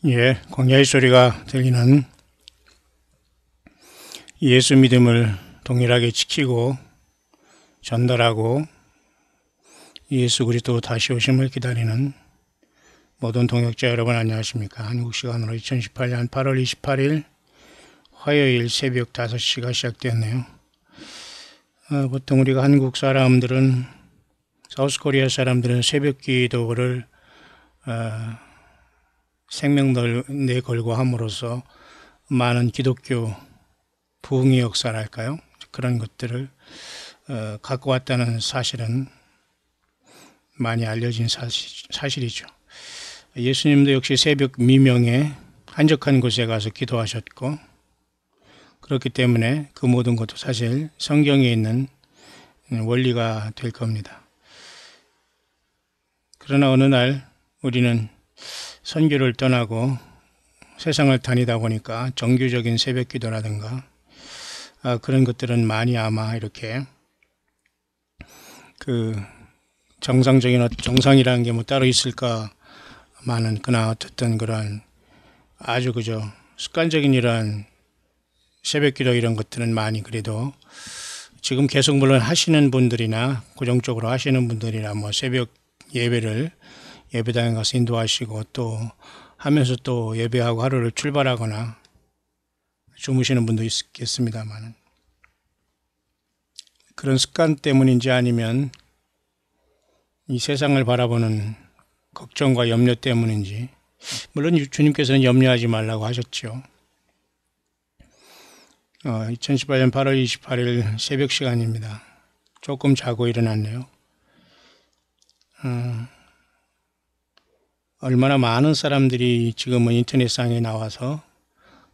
예, 광야의 소리가 들리는 예수 믿음을 동일하게 지키고 전달하고 예수 그리스도 다시 오심을 기다리는 모든 동역자 여러분 안녕하십니까. 한국 시간으로 2018년 8월 28일 화요일 새벽 5시가 시작되었네요. 보통 우리가 한국 사람들은, 사우스코리아 사람들은 새벽 기도를 생명 내걸고 함으로써 많은 기독교 부흥의 역사랄까요? 그런 것들을 갖고 왔다는 사실은 많이 알려진 사실이죠. 예수님도 역시 새벽 미명에 한적한 곳에 가서 기도하셨고, 그렇기 때문에 그 모든 것도 사실 성경에 있는 원리가 될 겁니다. 그러나 어느 날 우리는 선교를 떠나고 세상을 다니다 보니까 정규적인 새벽 기도라든가 그런 것들은 많이 아마 이렇게 정상이라는 게 뭐 따로 있을까만은, 그러나 어쨌든 그런 아주 습관적인 이러한 새벽 기도 이런 것들은 많이, 그래도 지금 계속 물론 하시는 분들이나 고정적으로 하시는 분들이나 뭐 새벽 예배를 예배당에 가서 인도하시고 또 하면서 또 예배하고 하루를 출발하거나 주무시는 분도 있겠습니다만, 그런 습관 때문인지 아니면 이 세상을 바라보는 걱정과 염려 때문인지, 물론 주님께서는 염려하지 말라고 하셨죠. 2018년 8월 28일 새벽 시간입니다. 조금 자고 일어났네요. 얼마나 많은 사람들이 지금은 인터넷상에 나와서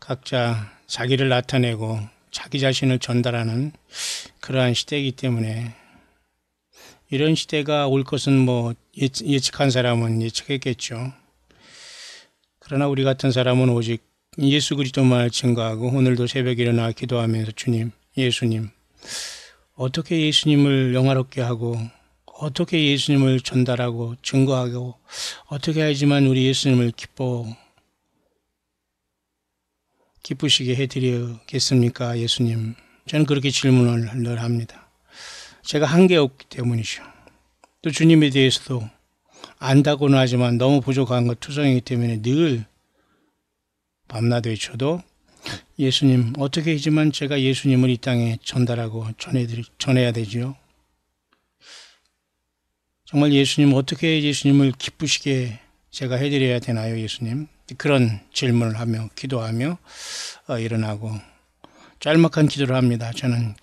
각자 자기를 나타내고 자기 자신을 전달하는 그러한 시대이기 때문에, 이런 시대가 올 것은 뭐 예측한 사람은 예측했겠죠. 그러나 우리 같은 사람은 오직 예수 그리스도만을 증거하고 오늘도 새벽에 일어나 기도하면서 예수님, 어떻게 예수님을 영화롭게 하고 어떻게 예수님을 전달하고 증거하고 어떻게 해야지만 우리 예수님을 기쁘시게 해드리겠습니까? 예수님, 저는 그렇게 질문을 늘 합니다. 제가 한 게 없기 때문이죠. 또 주님에 대해서도 안다고는 하지만 너무 부족한 것 투성이기 때문에 늘 밤낮 외쳐도 예수님, 어떻게 하지만 제가 예수님을 이 땅에 전달하고 전해야 되지요. 정말 예수님, 어떻게 예수님을 기쁘시게 제가 해드려야 되나요, 예수님? 그런 질문을 하며 기도하며 일어나고 짤막한 기도를 합니다. 저는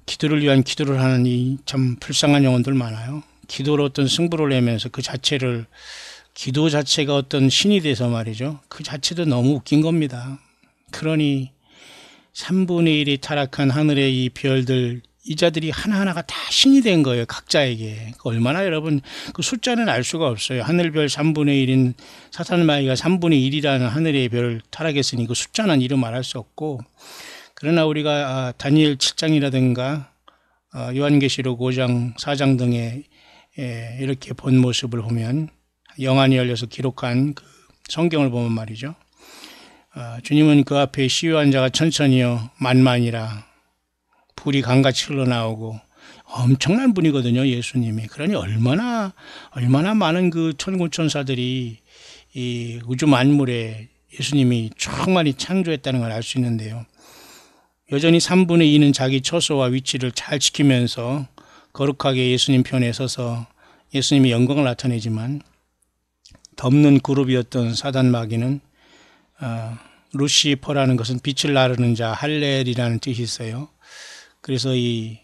기도를 위한 기도를 하는 이 참 불쌍한 영혼들 많아요. 기도로 어떤 승부를 내면서 기도 자체가 어떤 신이 돼서 말이죠. 그 자체도 너무 웃긴 겁니다. 그러니 3분의 1이 타락한 하늘의 이 별들, 이 자들이 하나하나가 다 신이 된 거예요. 각자에게. 얼마나 여러분, 그 숫자는 알 수가 없어요. 하늘별 3분의 1인 사탄마귀가 3분의 1이라는 하늘의 별 타락했으니 그 숫자는 이루 말할 수 없고, 그러나 우리가 다니엘 7장이라든가 요한계시록 5장, 4장 등의 이렇게 본 모습을 보면, 영안이 열려서 기록한 그 성경을 보면 말이죠. 주님은 그 앞에 시위한 자가 천천히요 만만이라 불이 강같이 흘러나오고, 엄청난 분이거든요, 예수님이. 그러니 얼마나 많은 그 천군천사들이 이 우주 만물에 예수님이 충만히 창조했다는 걸 알 수 있는데요. 여전히 3분의 2는 자기 처소와 위치를 잘 지키면서 거룩하게 예수님 편에 서서 예수님의 영광을 나타내지만, 덮는 그룹이었던 사단 마귀는 루시퍼라는 것은 빛을 나르는 자, 할렐이라는 뜻이 있어요. 그래서 이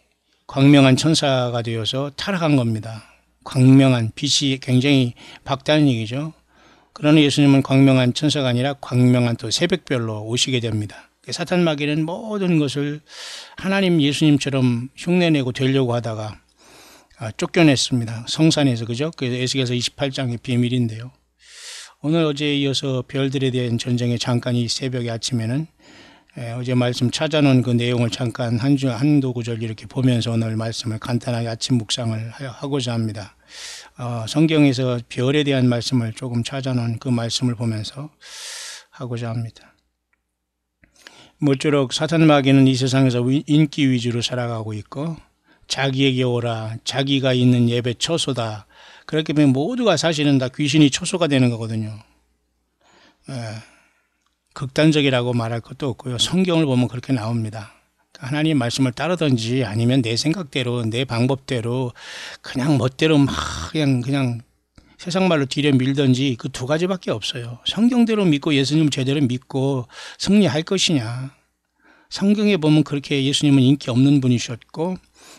광명한 천사가 되어서 타락한 겁니다. 광명한, 빛이 굉장히 밝다는 얘기죠. 그러나 예수님은 광명한 천사가 아니라 광명한 또 새벽별로 오시게 됩니다. 사탄 마귀는 모든 것을 하나님 예수님처럼 흉내내고 되려고 하다가 쫓겨냈습니다. 성산에서, 그죠? 그래서 에스겔서 28장의 비밀인데요. 오늘 어제에 이어서 별들에 대한 전쟁에 잠깐 이 새벽에 아침에는 어제 말씀 찾아놓은 그 내용을 잠깐 한두 구절 이렇게 보면서 오늘 말씀을 간단하게 아침 묵상을 하고자 합니다. 성경에서 별에 대한 말씀을 조금 찾아놓은 그 말씀을 보면서 하고자 합니다. 모쪼록 사탄 마귀는 이 세상에서 인기 위주로 살아가고 있고, 자기에게 오라, 자기가 있는 예배 처소다. 그렇게 보면 모두가 사실은 다 귀신이 처소가 되는 거거든요. 극단적이라고 말할 것도 없고요. 성경을 보면 그렇게 나옵니다. 하나님 말씀을 따르든지 아니면 내 생각대로 내 방법대로 그냥 멋대로 막 그냥 세상 말로 들여밀든지 그 두 가지밖에 없어요. 성경대로 믿고 예수님을 제대로 믿고 승리할 것이냐. 성경에 보면 그렇게 예수님은 인기 없는 분이셨고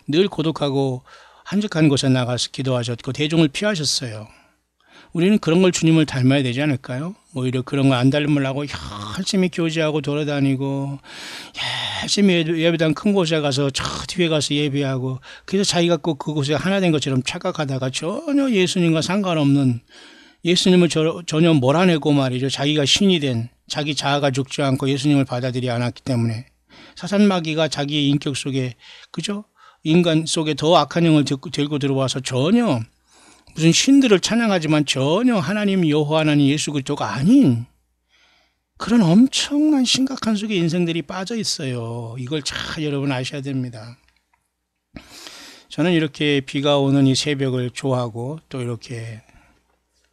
늘 고독하고 한적한 곳에 나가서 기도하셨고 대중을 피하셨어요. 우리는 그런 걸 주님을 닮아야 되지 않을까요? 오히려 그런 거 안 닮으려고 열심히 교제하고 돌아다니고 열심히 예배당 큰 곳에 가서 저 뒤에 가서 예배하고 그래서 자기가 꼭 그곳에 하나 된 것처럼 착각하다가 전혀 예수님과 상관없는 예수님을 전혀 몰아내고 말이죠. 자기가 신이 된 자기 자아가 죽지 않고 예수님을 받아들이지 않았기 때문에 사탄 마귀가 자기의 인격 속에 그죠? 인간 속에 더 악한 영을 들고 들어와서 전혀 무슨 신들을 찬양하지만 전혀 하나님 여호와 하나님 예수 그리스도가 아닌 그런 엄청난 심각한 속에 인생들이 빠져 있어요. 이걸 잘 여러분 아셔야 됩니다. 저는 이렇게 비가 오는 이 새벽을 좋아하고 또 이렇게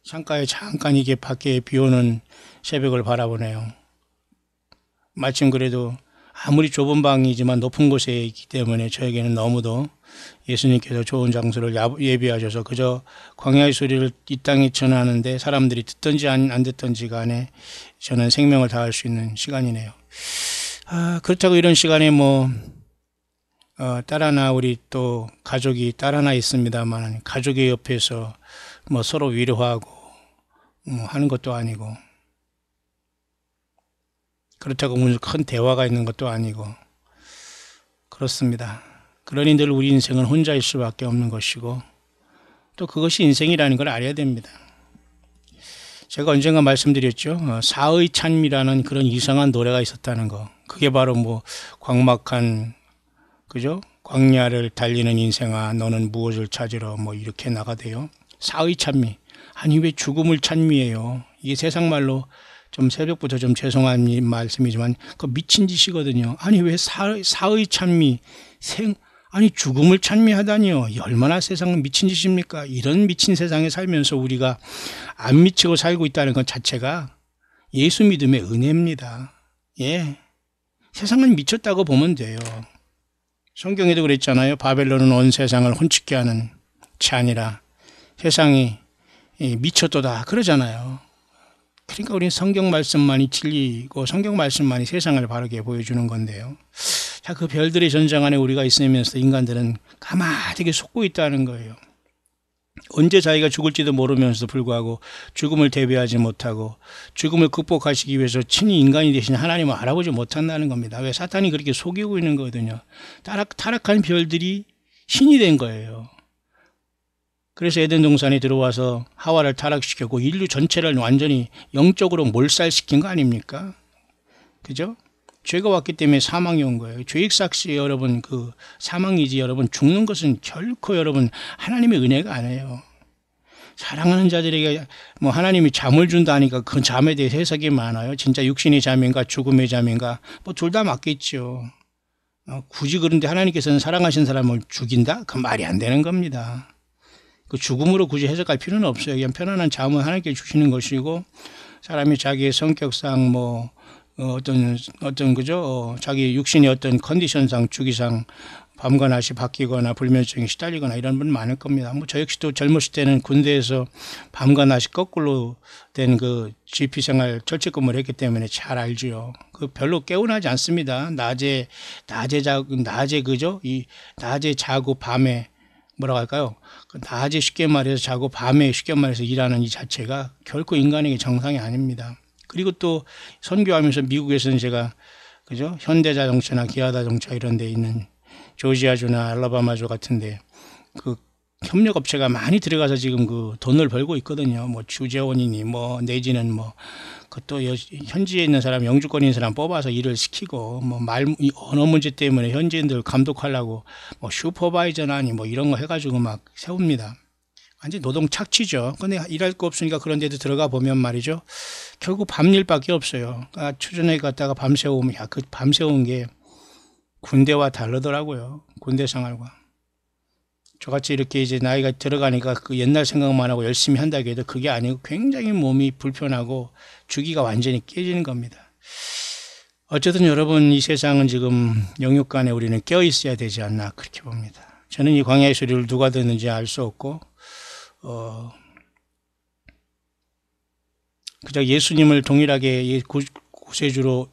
창가에 잠깐 이게 밖에 비 오는 새벽을 바라보네요. 마침 그래도 아무리 좁은 방이지만 높은 곳에 있기 때문에 저에게는 너무도 예수님께서 좋은 장소를 예비하셔서 그저 광야의 소리를 이 땅에 전하는데 사람들이 듣든지 안 듣든지 간에 저는 생명을 다할 수 있는 시간이네요. 그렇다고 이런 시간에 딸 하나 우리 또 가족이 딸 하나 있습니다만 가족의 옆에서 서로 위로하고 하는 것도 아니고 그렇다고 무슨 큰 대화가 있는 것도 아니고 그렇습니다. 그러니 늘 우리 인생은 혼자일 수밖에 없는 것이고 또 그것이 인생이라는 걸 알아야 됩니다. 제가 언젠가 말씀드렸죠. 사의 찬미라는 그런 이상한 노래가 있었다는 거. 그게 바로 광막한 그죠? 광야를 달리는 인생아 너는 무엇을 찾으러 이렇게 나가대요. 사의 찬미. 아니 왜 죽음을 찬미해요. 이게 세상 말로 좀 새벽부터 좀 죄송한 말씀이지만 그 미친 짓이거든요. 아니 왜 사의 찬미 아니 죽음을 찬미하다니요. 얼마나 세상은 미친 짓입니까? 이런 미친 세상에 살면서 우리가 안 미치고 살고 있다는 것 자체가 예수 믿음의 은혜입니다. 세상은 미쳤다고 보면 돼요. 성경에도 그랬잖아요. 바벨론은 온 세상을 혼축케 하는 채 아니라 세상이 미쳤도다 그러잖아요. 그러니까 우리는 성경 말씀만이 진리고 성경 말씀만이 세상을 바르게 보여주는 건데요. 자, 그 별들의 전장 안에 우리가 있으면서 인간들은 가만히 속고 있다는 거예요. 언제 자기가 죽을지도 모르면서도 불구하고 죽음을 대비하지 못하고 죽음을 극복하시기 위해서 친히 인간이 되신 하나님을 알아보지 못한다는 겁니다. 왜? 사탄이 그렇게 속이고 있는 거거든요. 타락한 별들이 신이 된 거예요. 그래서 에덴 동산에 들어와서 하와를 타락시켰고 인류 전체를 완전히 영적으로 몰살시킨 거 아닙니까? 그죠? 죄가 왔기 때문에 사망이 온 거예요. 죄익삭시 여러분 그 사망이지 여러분 죽는 것은 결코 여러분 하나님의 은혜가 아니에요. 사랑하는 자들에게 하나님이 잠을 준다니까 그 잠에 대해 해석이 많아요. 진짜 육신의 잠인가 죽음의 잠인가 둘 다 맞겠죠. 굳이 그런데 하나님께서는 사랑하신 사람을 죽인다? 그 말이 안 되는 겁니다. 그 죽음으로 굳이 해석할 필요는 없어요. 그냥 편안한 잠을 하나님께 주시는 것이고 사람이 자기의 성격상 그죠? 자기 육신의 어떤 컨디션상 주기상 밤과 낮이 바뀌거나 불면증에 시달리거나 이런 분 많을 겁니다. 저 역시도 젊었을 때는 군대에서 밤과 낮이 거꾸로 된 그 GP 생활 철책 근무를 했기 때문에 잘 알지요. 그 별로 개운하지 않습니다. 낮에 그죠? 낮에 자고 밤에 뭐라고 할까요? 낮에 쉽게 말해서 자고 밤에 쉽게 말해서 일하는 이 자체가 결코 인간에게 정상이 아닙니다. 그리고 또 선교하면서 미국에서는 제가 그죠? 현대자동차나 기아자동차 이런 데 있는 조지아주나 알라바마주 같은데 그 협력업체가 많이 들어가서 지금 그 돈을 벌고 있거든요. 뭐 주재원이니 뭐 내지는 뭐 그것도 현지에 있는 사람, 영주권에 있는 사람 뽑아서 일을 시키고 뭐 언어 문제 때문에 현지인들 감독하려고 뭐 슈퍼바이저나니 뭐 이런 거 해가지고 막 세웁니다. 완전 노동 착취죠. 근데 일할 거 없으니까 그런 데도 들어가 보면 말이죠. 결국 밤일밖에 없어요. 그러니까 추전에 갔다가 밤새우면 그 밤새운 게 군대와 다르더라고요. 군대 생활과. 저같이 이렇게 이제 나이가 들어가니까 그 옛날 생각만 하고 열심히 한다고 해도 그게 아니고 굉장히 몸이 불편하고 주기가 완전히 깨지는 겁니다. 어쨌든 여러분, 이 세상은 지금 영육간에 우리는 깨어 있어야 되지 않나 그렇게 봅니다. 저는 이 광야의 소리를 누가 듣는지 알 수 없고 그저 예수님을 동일하게 구세주로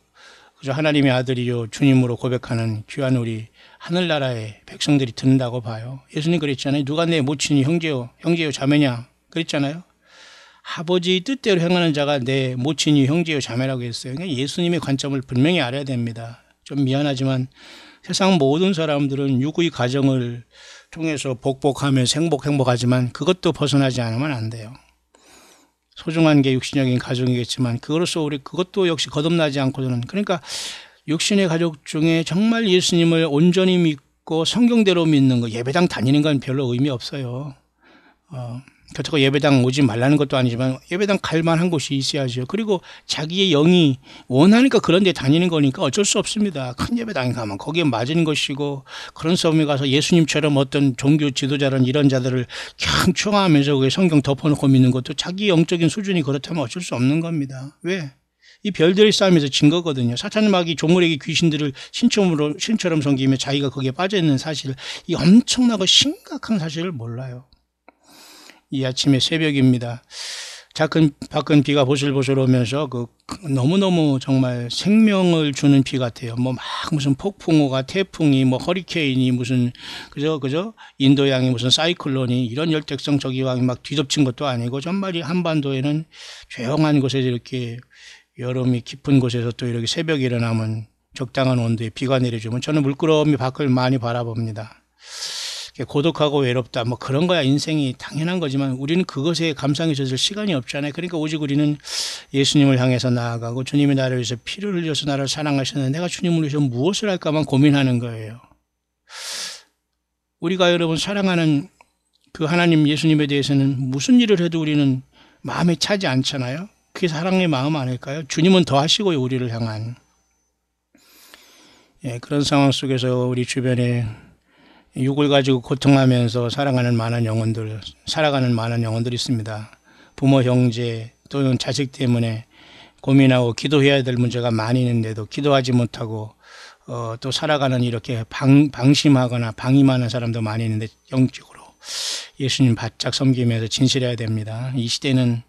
그저 하나님의 아들이요 주님으로 고백하는 귀한 우리 하늘나라의 백성들이 듣는다고 봐요. 예수님 그랬잖아요. 누가 내 모친이 형제요 자매냐 그랬잖아요. 아버지 뜻대로 행하는 자가 내 모친이 형제요 자매라고 했어요. 그러니까 예수님의 관점을 분명히 알아야 됩니다. 좀 미안하지만 세상 모든 사람들은 육의 가정을 통해서 복복하면서 행복하지만 그것도 벗어나지 않으면 안 돼요. 소중한 게 육신적인 가정이겠지만 그것으로 우리 그것도 역시 거듭나지 않고서는, 그러니까 육신의 가족 중에 정말 예수님을 온전히 믿고 성경대로 믿는 거, 예배당 다니는 건 별로 의미 없어요. 그렇다고 예배당 오지 말라는 것도 아니지만 예배당 갈 만한 곳이 있어야죠. 그리고 자기의 영이 원하니까 그런 데 다니는 거니까 어쩔 수 없습니다. 큰 예배당에 가면 거기에 맞은 것이고, 그런 섬에 가서 예수님처럼 어떤 종교 지도자는 이런 자들을 캬청하면서 그게 성경 덮어놓고 믿는 것도 자기 영적인 수준이 그렇다면 어쩔 수 없는 겁니다. 왜? 이 별들의 싸움에서 진 거거든요. 사탄마귀 종물에게 귀신들을 신처럼 섬기며 자기가 거기에 빠져있는 사실, 이 엄청나고 심각한 사실을 몰라요. 이 아침에 새벽입니다. 밖은 비가 보슬보슬 오면서 너무너무 정말 생명을 주는 비 같아요. 뭐 막 무슨 폭풍우가, 태풍이, 뭐 허리케인이, 무슨 그저 인도양이 무슨 사이클론이, 이런 열대성 저기왕이 막 뒤덮친 것도 아니고, 정말 한반도에는 조용한 곳에서 이렇게 여름이 깊은 곳에서 또 이렇게 새벽에 일어나면 적당한 온도에 비가 내려주면 저는 물끄러미 밖을 많이 바라봅니다. 고독하고 외롭다 뭐 그런 거야 인생이 당연한 거지만 우리는 그것에 감상해 줄 시간이 없잖아요. 그러니까 오직 우리는 예수님을 향해서 나아가고, 주님이 나를 위해서 피를 흘려서 나를 사랑하셨는데 내가 주님을 위해서 무엇을 할까만 고민하는 거예요. 우리가 여러분 사랑하는 그 하나님 예수님에 대해서는 무슨 일을 해도 우리는 마음에 차지 않잖아요. 그게 사랑의 마음 아닐까요? 주님은 더 하시고요, 우리를 향한. 그런 상황 속에서 우리 주변에 육을 가지고 고통하면서 살아가는 많은 영혼들이 있습니다. 부모, 형제 또는 자식 때문에 고민하고 기도해야 될 문제가 많이 있는데도 기도하지 못하고 또 살아가는, 이렇게 방심하거나 방임하는 사람도 많이 있는데, 영적으로 예수님 바짝 섬기면서 진실해야 됩니다. 이 시대는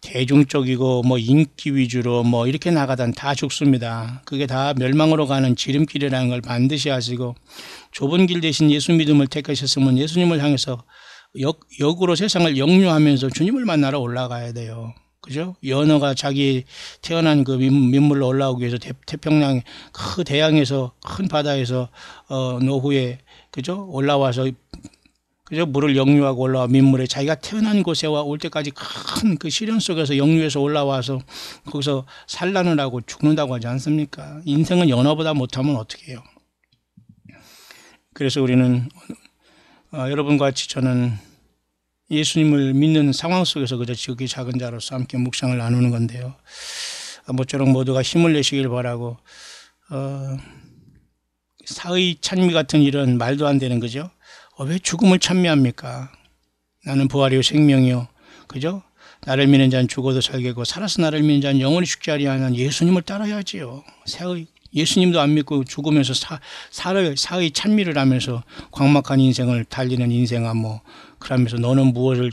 대중적이고 뭐 인기 위주로 뭐 이렇게 나가다 다 죽습니다. 그게 다 멸망으로 가는 지름길이라는 걸 반드시 아시고, 좁은 길 대신 예수 믿음을 택하셨으면 예수님을 향해서 역으로 세상을 역류하면서 주님을 만나러 올라가야 돼요. 그죠? 연어가 자기 태어난 그 민물로 올라오기 위해서 태평양 그 대양에서, 큰 바다에서 노후에 그죠? 올라와서 그죠? 물을 역류하고 올라와 민물에 자기가 태어난 곳에 올 때까지 큰 그 시련 속에서 역류해서 올라와서 거기서 산란을 하고 죽는다고 하지 않습니까? 인생은 연어보다 못하면 어떻게 해요? 그래서 우리는 여러분과 같이 저는 예수님을 믿는 상황 속에서 그저 지극히 작은 자로서 함께 묵상을 나누는 건데요. 모쪼록 모두가 힘을 내시길 바라고, 사의 찬미 같은 이런 말도 안 되는, 그죠? 왜 죽음을 찬미합니까? 나는 부활이요 생명이요, 그죠? 나를 믿는 자는 죽어도 살겠고 살아서 나를 믿는 자는 영원히 죽지 아니하는 예수님을 따라야지요. 예수님도 안 믿고 죽으면서 사의 찬미를 하면서 광막한 인생을 달리는 인생아, 뭐 그러면서 너는 무엇을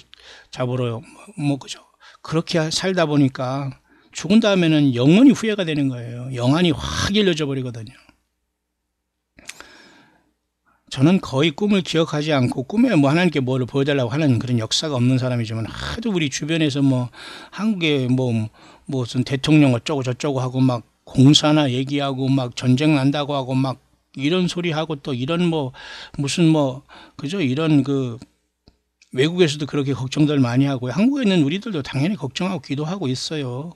잡으러 뭐 그죠? 그렇게 살다 보니까 죽은 다음에는 영원히 후회가 되는 거예요. 영안이 확 일려져 버리거든요. 저는 거의 꿈을 기억하지 않고, 꿈에 뭐 하나님께 뭐를 보여달라고 하는 그런 역사가 없는 사람이지만, 하도 우리 주변에서 뭐 한국에 무슨 대통령 어쩌고 저쩌고 하고 막 공사나 얘기하고 막 전쟁 난다고 하고 막 이런 소리 하고, 또 이런 무슨 그죠? 이런 외국에서도 그렇게 걱정들 많이 하고요. 한국에 있는 우리들도 당연히 걱정하고 기도하고 있어요.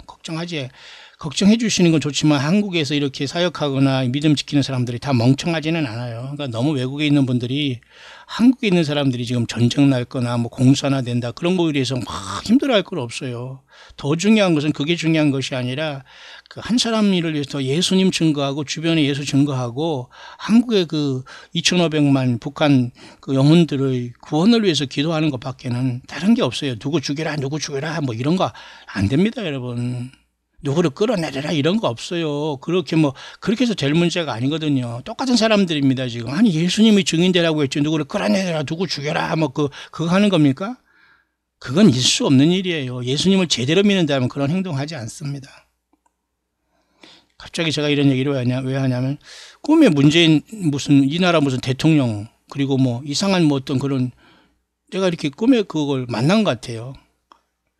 걱정해 주시는 건 좋지만 한국에서 이렇게 사역하거나 믿음 지키는 사람들이 다 멍청하지는 않아요. 그러니까 너무 외국에 있는 분들이 한국에 있는 사람들이 지금 전쟁 날 거나 뭐 공사나 된다 그런 거에 대해서 막 힘들어할 건 없어요. 더 중요한 것은 그게 중요한 것이 아니라 그 한 사람 일을 위해서 예수님 증거하고 주변에 예수 증거하고 한국의 그 2,500만 북한 그 영혼들의 구원을 위해서 기도하는 것밖에는 다른 게 없어요. 누구 죽여라 뭐 이런 거 안 됩니다, 여러분. 누구를 끌어내려라 이런 거 없어요. 그렇게 해서 될 문제가 아니거든요. 똑같은 사람들입니다, 지금. 아니, 예수님이 증인되라고 했지. 누구를 끌어내려라, 누구 죽여라, 뭐 그거 하는 겁니까? 그건 있을 수 없는 일이에요. 예수님을 제대로 믿는다면 그런 행동하지 않습니다. 갑자기 제가 이런 얘기를 왜 하냐면, 꿈에 문재인 이 나라 무슨 대통령, 그리고 뭐 이상한 뭐 어떤 그런, 제가 이렇게 꿈에 그걸 만난 것 같아요.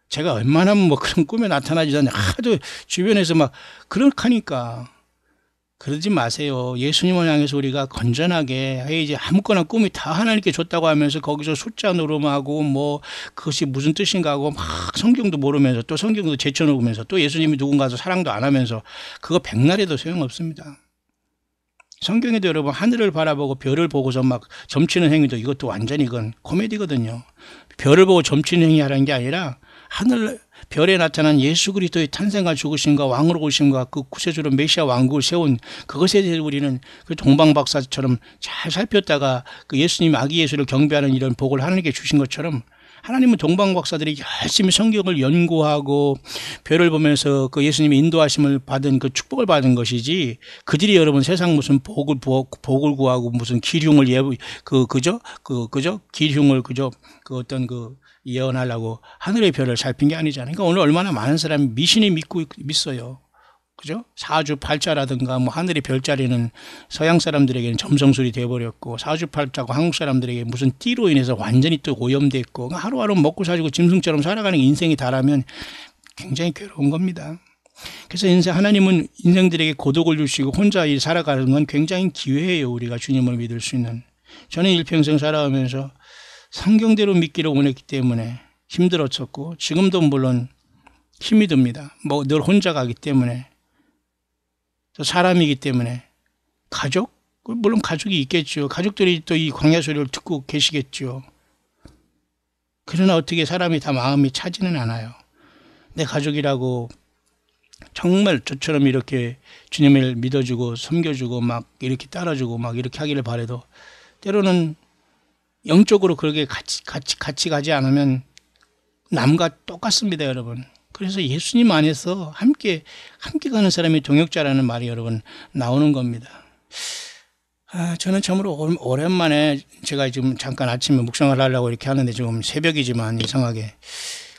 제가 웬만하면 뭐 그런 꿈에 나타나지 않냐. 하도 주변에서 막 그렇게 하니까. 그러지 마세요. 예수님을 향해서 우리가 건전하게 이제 아무거나 꿈이 다 하나님께 줬다고 하면서 거기서 숫자 노름하고 뭐 그것이 무슨 뜻인가 하고 막 성경도 모르면서 또 성경도 제쳐놓으면서 또 예수님이 누군가서 사랑도 안 하면서 그거 백날에도 소용없습니다. 성경에도 여러분 하늘을 바라보고 별을 보고서 막 점치는 행위도 이것도 완전히 이건 코미디거든요. 별을 보고 점치는 행위 하라는 게 아니라 하늘 별에 나타난 예수 그리스도의 탄생과 죽으심과 왕으로 오심과 그 구세주로 메시아 왕국을 세운 그것에 대해 우리는 그 동방박사처럼 잘 살폈다가 그 예수님 아기 예수를 경배하는 이런 복을 하나님께 주신 것처럼 하나님은 동방박사들이 열심히 성경을 연구하고 별을 보면서 그 예수님의 인도하심을 받은 그 축복을 받은 것이지 그들이 여러분 세상 무슨 복을 구하고 무슨 기흉을 기흉을 그 어떤 그 예언하려고 하늘의 별을 살핀 게 아니잖아요. 그러니까 오늘 얼마나 많은 사람이 미신이 믿어요. 그죠? 사주팔자라든가 뭐 하늘의 별자리는 서양 사람들에게는 점성술이 되어버렸고 사주팔자고 한국 사람들에게 무슨 띠로 인해서 완전히 또 오염됐고 하루하루 먹고 사시고 짐승처럼 살아가는 인생이 다라면 굉장히 괴로운 겁니다. 그래서 하나님은 인생들에게 고독을 주시고 혼자 살아가는 건 굉장히 기회예요. 우리가 주님을 믿을 수 있는. 저는 일평생 살아가면서 성경대로 믿기를 원했기 때문에 힘들었었고 지금도 물론 힘이 듭니다. 뭐 늘 혼자 가기 때문에 또 사람이기 때문에 가족? 물론 가족이 있겠죠. 가족들이 또 이 광야 소리를 듣고 계시겠죠. 그러나 어떻게 사람이 다 마음이 차지는 않아요. 내 가족이라고 정말 저처럼 이렇게 주님을 믿어주고 섬겨주고 막 이렇게 따라주고 막 이렇게 하기를 바라도 때로는 영적으로 그렇게 같이 가지 않으면 남과 똑같습니다, 여러분. 그래서 예수님 안에서 함께 가는 사람이 동역자라는 말이 여러분 나오는 겁니다. 저는 참으로 오랜만에 제가 지금 잠깐 아침에 묵상을 하려고 이렇게 하는데 지금 새벽이지만 이상하게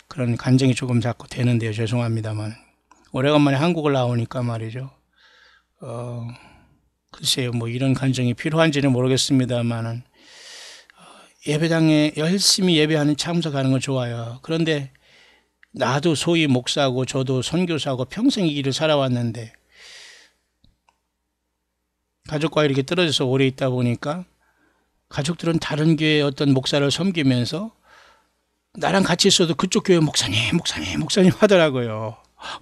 그런 간증이 조금 자꾸 되는데요. 죄송합니다만. 오래간만에 한국을 나오니까 말이죠. 글쎄요, 뭐 이런 간증이 필요한지는 모르겠습니다만은 예배당에 열심히 예배하는 참석하는 건 좋아요. 그런데 나도 소위 목사고 저도 선교사고 평생 이 길을 살아왔는데 가족과 이렇게 떨어져서 오래 있다 보니까 가족들은 다른 교회의 어떤 목사를 섬기면서 나랑 같이 있어도 그쪽 교회 목사님 하더라고요.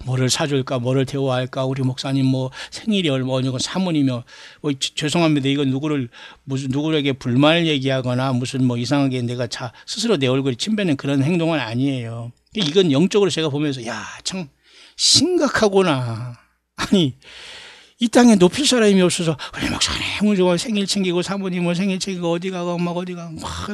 뭐를 사줄까, 뭐를 대우할까, 우리 목사님 뭐 생일이 얼마고 사모님이요. 뭐 죄송합니다. 이건 누구에게 불만을 얘기하거나 무슨 뭐 이상하게 내가 스스로 내 얼굴에 침뱉는 그런 행동은 아니에요. 이건 영적으로 제가 보면서 야, 참 심각하구나. 아니, 이 땅에 높일 사람이 없어서 우리 목사님 생일 챙기고 사모님 생일 챙기고 어디 가고 막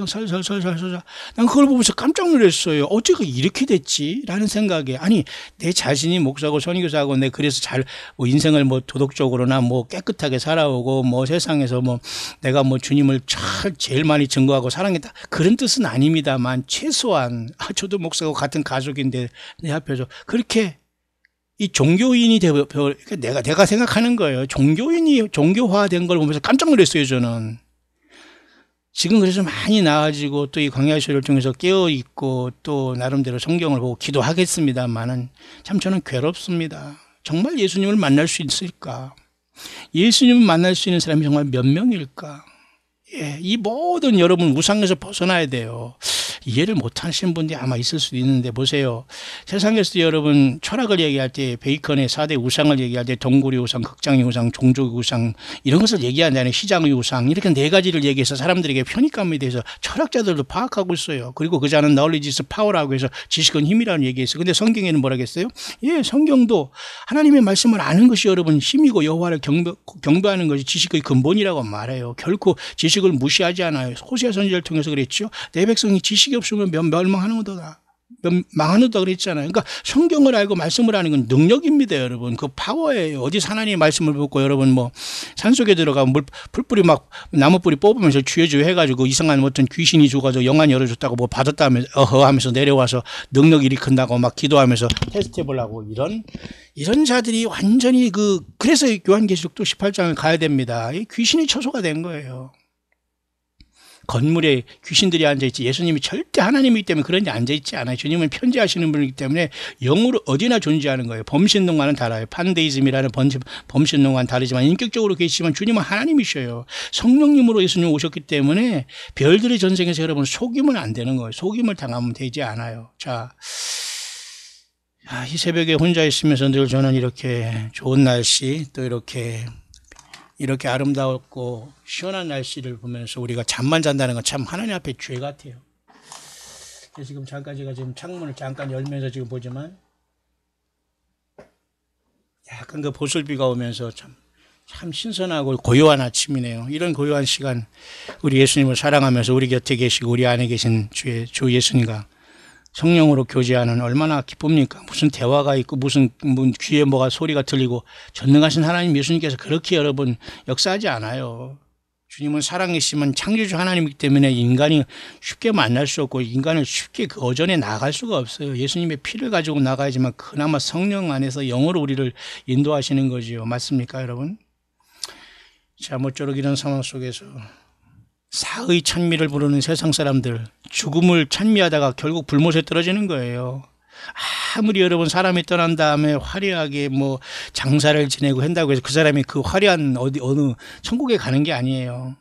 설설설설 난 그걸 보면서 깜짝 놀랐어요. 어째가 이렇게 됐지? 라는 생각에 아니 내 자신이 목사고 선교사고 내 그래서 뭐 인생을 뭐 도덕적으로나 뭐 깨끗하게 살아오고 뭐 세상에서 뭐 내가 뭐 주님을 제일 많이 증거하고 사랑했다 그런 뜻은 아닙니다만 최소한 저도 목사고 같은 가족인데 내 앞에서 그렇게 이 종교인이 내가 생각하는 거예요. 종교인이 종교화된 걸 보면서 깜짝 놀랐어요, 저는. 지금 그래서 많이 나아지고 또 이 광야시를 통해서 깨어있고 또 나름대로 성경을 보고 기도하겠습니다만은 참 저는 괴롭습니다. 정말 예수님을 만날 수 있을까? 예수님을 만날 수 있는 사람이 정말 몇 명일까? 이 모든 여러분 우상에서 벗어나야 돼요. 이해를 못 하시는 분들이 아마 있을 수도 있는데 보세요. 세상에서 여러분 철학을 얘기할 때 베이컨의 4대 우상을 얘기할 때 동굴의 우상, 극장의 우상, 종족의 우상 이런 것을 얘기한다는 시장의 우상 이렇게 네 가지를 얘기해서 사람들에게 편익감에 대해서 철학자들도 파악하고 있어요. 그리고 그 자는 knowledge is power라고 해서 지식은 힘이라는 얘기했어요. 근데 성경에는 뭐라겠어요? 예, 성경도 하나님의 말씀을 아는 것이 여러분 힘이고 여호와를 경배하는 것이 지식의 근본이라고 말해요. 결코 지식을 무시하지 않아요. 호세아 선지자를 통해서 그랬죠. 내 백성이 지식이 없으면 멸망하는 거다. 망하는다 그랬잖아요. 그러니까 성경을 알고 말씀을 하는 건 능력입니다, 여러분. 그 파워예요. 어디서 하나님의 말씀을 듣고 여러분 뭐 산속에 들어가 풀뿌리 막 나무뿌리 뽑으면서 쥐어주고 해가지고 이상한 어떤 귀신이 줘가지고 영안 열어줬다고 뭐 받았다 하면서 어허 하면서 내려와서 능력 일으킨다고 막 기도하면서 테스트 해보려고 이런 자들이 완전히 그래서 요한계시록도 18장을 가야 됩니다. 귀신이 처소가 된 거예요. 건물에 귀신들이 앉아있지 예수님이 절대 하나님이기 때문에 그런 데 앉아있지 않아요. 주님은 편지하시는 분이기 때문에 영으로 어디나 존재하는 거예요. 범신론과는 달라요. 판데이즘이라는 범신론과는 다르지만 인격적으로 계시지만 주님은 하나님이셔요. 성령님으로 예수님 오셨기 때문에 별들의 전생에서 여러분 속이면 안 되는 거예요. 속임을 당하면 되지 않아요. 자, 이 새벽에 혼자 있으면서 늘 저는 이렇게 좋은 날씨 또 이렇게 아름다웠고 시원한 날씨를 보면서 우리가 잠만 잔다는 건 참 하나님 앞에 죄 같아요. 그래서 지금 잠깐 제가 지금 창문을 잠깐 열면서 지금 보지만 약간 그 보슬비가 오면서 참 신선하고 고요한 아침이네요. 이런 고요한 시간 우리 예수님을 사랑하면서 우리 곁에 계시고 우리 안에 계신 주 예수님과 성령으로 교제하는 얼마나 기쁩니까? 무슨 대화가 있고 무슨 귀에 뭐가 소리가 들리고 전능하신 하나님 예수님께서 그렇게 여러분 역사하지 않아요. 주님은 사랑이시면 창조주 하나님이기 때문에 인간이 쉽게 만날 수 없고 인간을 쉽게 그 어전에 나갈 수가 없어요. 예수님의 피를 가지고 나가야지만 그나마 성령 안에서 영으로 우리를 인도하시는 거지요. 맞습니까, 여러분? 자, 모쪼록 이런 상황 속에서 사의 찬미를 부르는 세상 사람들 죽음을 찬미하다가 결국 불못에 떨어지는 거예요. 아무리 여러분 사람이 떠난 다음에 화려하게 뭐 장사를 지내고 한다고 해서 그 사람이 그 화려한 어느 천국에 가는 게 아니에요.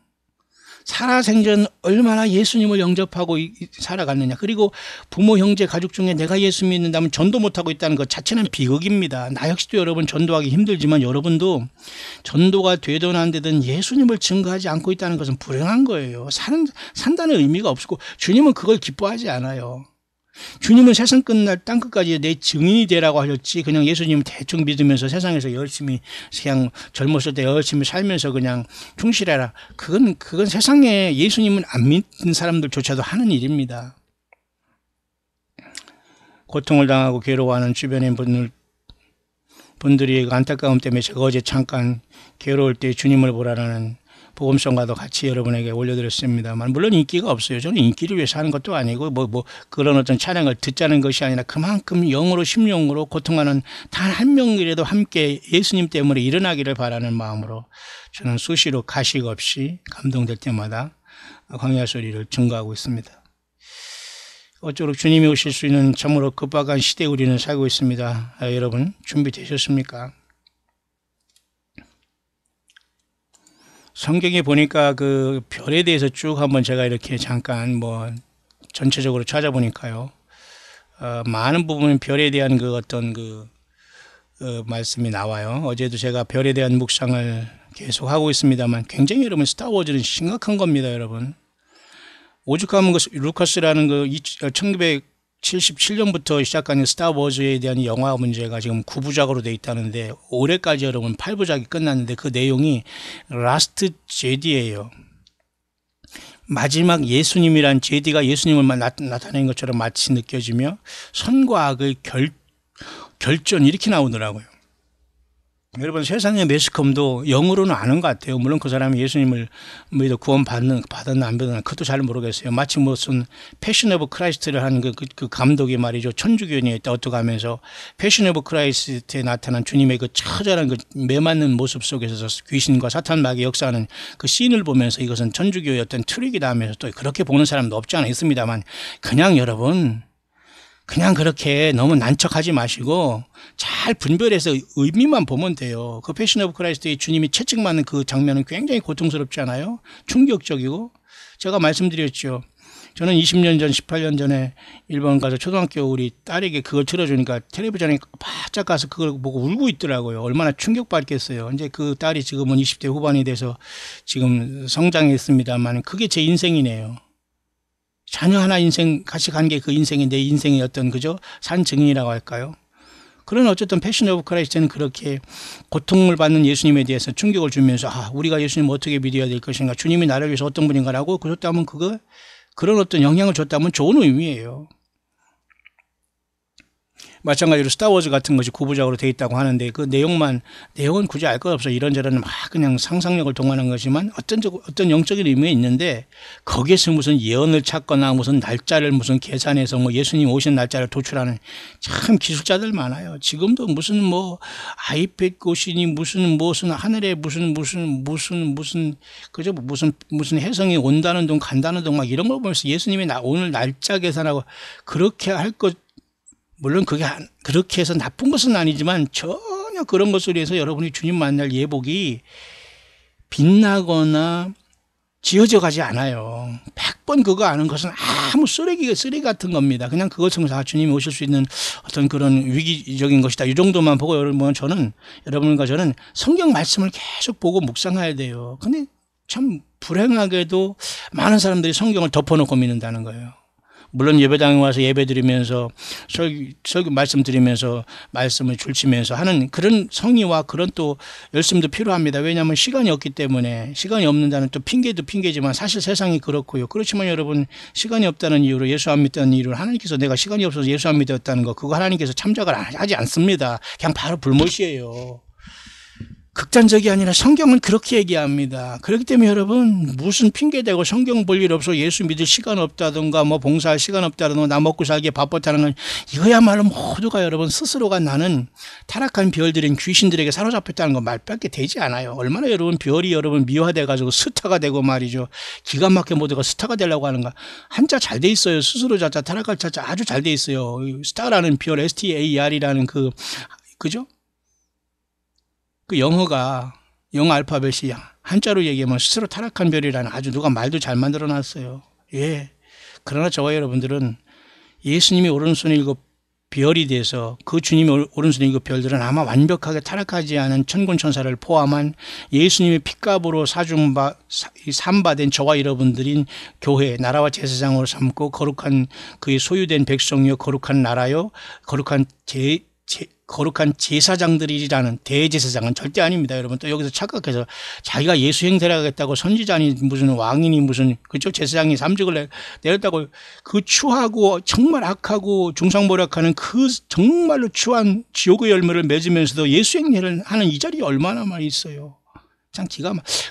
살아생전 얼마나 예수님을 영접하고 살아갔느냐. 그리고 부모, 형제, 가족 중에 내가 예수 믿는다면 전도 못하고 있다는 것 자체는 비극입니다. 나 역시도 여러분 전도하기 힘들지만 여러분도 전도가 되든 안 되든 예수님을 증거하지 않고 있다는 것은 불행한 거예요. 산다는 의미가 없고 주님은 그걸 기뻐하지 않아요. 주님은 세상 끝날 땅끝까지 내 증인이 되라고 하셨지 그냥 예수님을 대충 믿으면서 세상에서 열심히 그냥 젊었을 때 열심히 살면서 그냥 충실해라. 그건 세상에 예수님은 안 믿는 사람들조차도 하는 일입니다. 고통을 당하고 괴로워하는 주변의 분들이 안타까움 때문에 제가 어제 잠깐 괴로울 때 주님을 보라는 복음성과도 같이 여러분에게 올려드렸습니다만 물론 인기가 없어요. 저는 인기를 위해서 하는 것도 아니고 뭐 그런 어떤 찬양을 듣자는 것이 아니라 그만큼 영으로 심령으로 고통하는 단 한 명이라도 함께 예수님 때문에 일어나기를 바라는 마음으로 저는 수시로 가식 없이 감동될 때마다 광야 소리를 증거하고 있습니다. 어쩌록 주님이 오실 수 있는 참으로 급박한 시대에 우리는 살고 있습니다. 여러분 준비되셨습니까? 성경에 보니까 그 별에 대해서 쭉 한번 제가 이렇게 잠깐 뭐 전체적으로 찾아보니까요. 많은 부분은 별에 대한 그 어떤 말씀이 나와요. 어제도 제가 별에 대한 묵상을 계속 하고 있습니다만 굉장히 여러분 스타워즈는 심각한 겁니다, 여러분. 오죽하면 루카스라는 1977년부터 시작한 스타워즈에 대한 영화 문제가 지금 9부작으로 돼 있다는데 올해까지 여러분 8부작이 끝났는데 그 내용이 라스트 제디예요. 마지막 예수님이란 제디가 예수님을 나타낸 것처럼 마치 느껴지며 선과 악의 결전 이렇게 나오더라고요. 여러분 세상의 매스컴도 영으로는 아는 것 같아요. 물론 그 사람이 예수님을 믿어 구원 받았나 안 받았나 그것도 잘 모르겠어요. 마치 무슨 패션 오브 크라이스트를 한 그 감독이 말이죠. 천주교인이 있다 어떻게 하면서 패션 오브 크라이스트에 나타난 주님의 그 처절한 그 매맞는 모습 속에서 귀신과 사탄 마귀의 역사하는 그 씬을 보면서 이것은 천주교의 어떤 트릭이다 하면서 또 그렇게 보는 사람도 없지 않아 있습니다만 그냥 여러분 그냥 그렇게 너무 난척하지 마시고 잘 분별해서 의미만 보면 돼요. 그 패션 오브 크라이스트의 주님이 채찍 맞는 그 장면은 굉장히 고통스럽지 않아요? 충격적이고 제가 말씀드렸죠. 저는 20년 전, 18년 전에 일본 가서 초등학교 우리 딸에게 그걸 틀어주니까 텔레비전에 바짝 가서 그걸 보고 울고 있더라고요. 얼마나 충격받겠어요. 이제 그 딸이 지금은 20대 후반이 돼서 지금 성장했습니다만 그게 제 인생이네요. 자녀 하나 인생 같이 간 게 그 인생이 내 인생의 어떤 그죠? 산 증인이라고 할까요? 그런 어쨌든 패션 오브 크라이스트는 그렇게 고통을 받는 예수님에 대해서 충격을 주면서 우리가 예수님 어떻게 믿어야 될 것인가, 주님이 나를 위해서 어떤 분인가라고 그랬다면 그런 어떤 영향을 줬다면 좋은 의미예요. 마찬가지로 스타워즈 같은 것이 9부작으로 되어 있다고 하는데 그 내용은 굳이 알 것 없어요. 이런저런 막 그냥 상상력을 동원한 거지만 어떤 영적인 의미가 있는데 거기에서 무슨 예언을 찾거나 무슨 날짜를 무슨 계산해서 뭐 예수님 오신 날짜를 도출하는 참 기술자들 많아요. 지금도 무슨 뭐 아이패드 고신이 무슨 하늘에 무슨 그죠? 무슨 해성이 온다는 둥 간다는 둥 막 이런 걸 보면서 예수님이 오늘 날짜 계산하고 그렇게 할 것, 물론 그렇게 해서 나쁜 것은 아니지만 전혀 그런 것으로 해서 여러분이 주님 만날 예복이 빛나거나 지어져 가지 않아요. 100번 그거 아는 것은 아무 쓰레기 같은 겁니다. 그냥 그것은 주님이 오실 수 있는 어떤 그런 위기적인 것이다. 이 정도만 보고 여러분과 저는 성경 말씀을 계속 보고 묵상해야 돼요. 근데 참 불행하게도 많은 사람들이 성경을 덮어놓고 믿는다는 거예요. 물론 예배당에 와서 예배 드리면서 설교 말씀 드리면서 말씀을 줄치면서 하는 그런 성의와 그런 또 열심도 필요합니다. 왜냐하면 시간이 없기 때문에. 시간이 없는다는 또 핑계도 핑계지만 사실 세상이 그렇고요. 그렇지만 여러분, 시간이 없다는 이유로 예수 안 믿다는 이유로 하나님께서 내가 시간이 없어서 예수 안 믿었다는 거, 그거 하나님께서 참작을 하지 않습니다. 그냥 바로 불못이에요. 극단적이 아니라 성경은 그렇게 얘기합니다. 그렇기 때문에 여러분, 무슨 핑계대고 성경 볼 일 없어 예수 믿을 시간 없다든가 뭐 봉사할 시간 없다든가 나 먹고 살기에 바빴다는 건 이거야말로 모두가 여러분 스스로가 나는 타락한 별들인 귀신들에게 사로잡혔다는 거 말밖에 되지 않아요. 얼마나 여러분 별이 여러분 미화돼 가지고 스타가 되고 말이죠. 기가 막혀 모두가 스타가 되려고 하는가. 한자 잘 돼 있어요. 스스로 자자 타락할 자자 아주 잘 돼 있어요. 스타라는 별 STAR이라는 그죠? 그 영어 알파벳이 한자로 얘기하면 스스로 타락한 별이라는 아주 누가 말도 잘 만들어 놨어요. 예. 그러나 저와 여러분들은 예수님이 오른손에 7 별이 돼서 그 주님이 오른손에 7 별들은 아마 완벽하게 타락하지 않은 천군천사를 포함한 예수님의 핏값으로 산바된 저와 여러분들인 교회, 나라와 제사장으로 삼고 거룩한 그의 소유된 백성이요 거룩한 나라요 거룩한 제사장들이라는 대제사장은 절대 아닙니다. 여러분 또 여기서 착각해서 자기가 예수 행세를 하겠다고 선지자니 무슨 왕이니 무슨 그쪽 제사장이 삼직을 내렸다고 그 추하고 정말 악하고 중상모략하는 그 정말로 추한 지옥의 열매를 맺으면서도 예수 행세를 하는 이 자리에 얼마나 많이 있어요. 참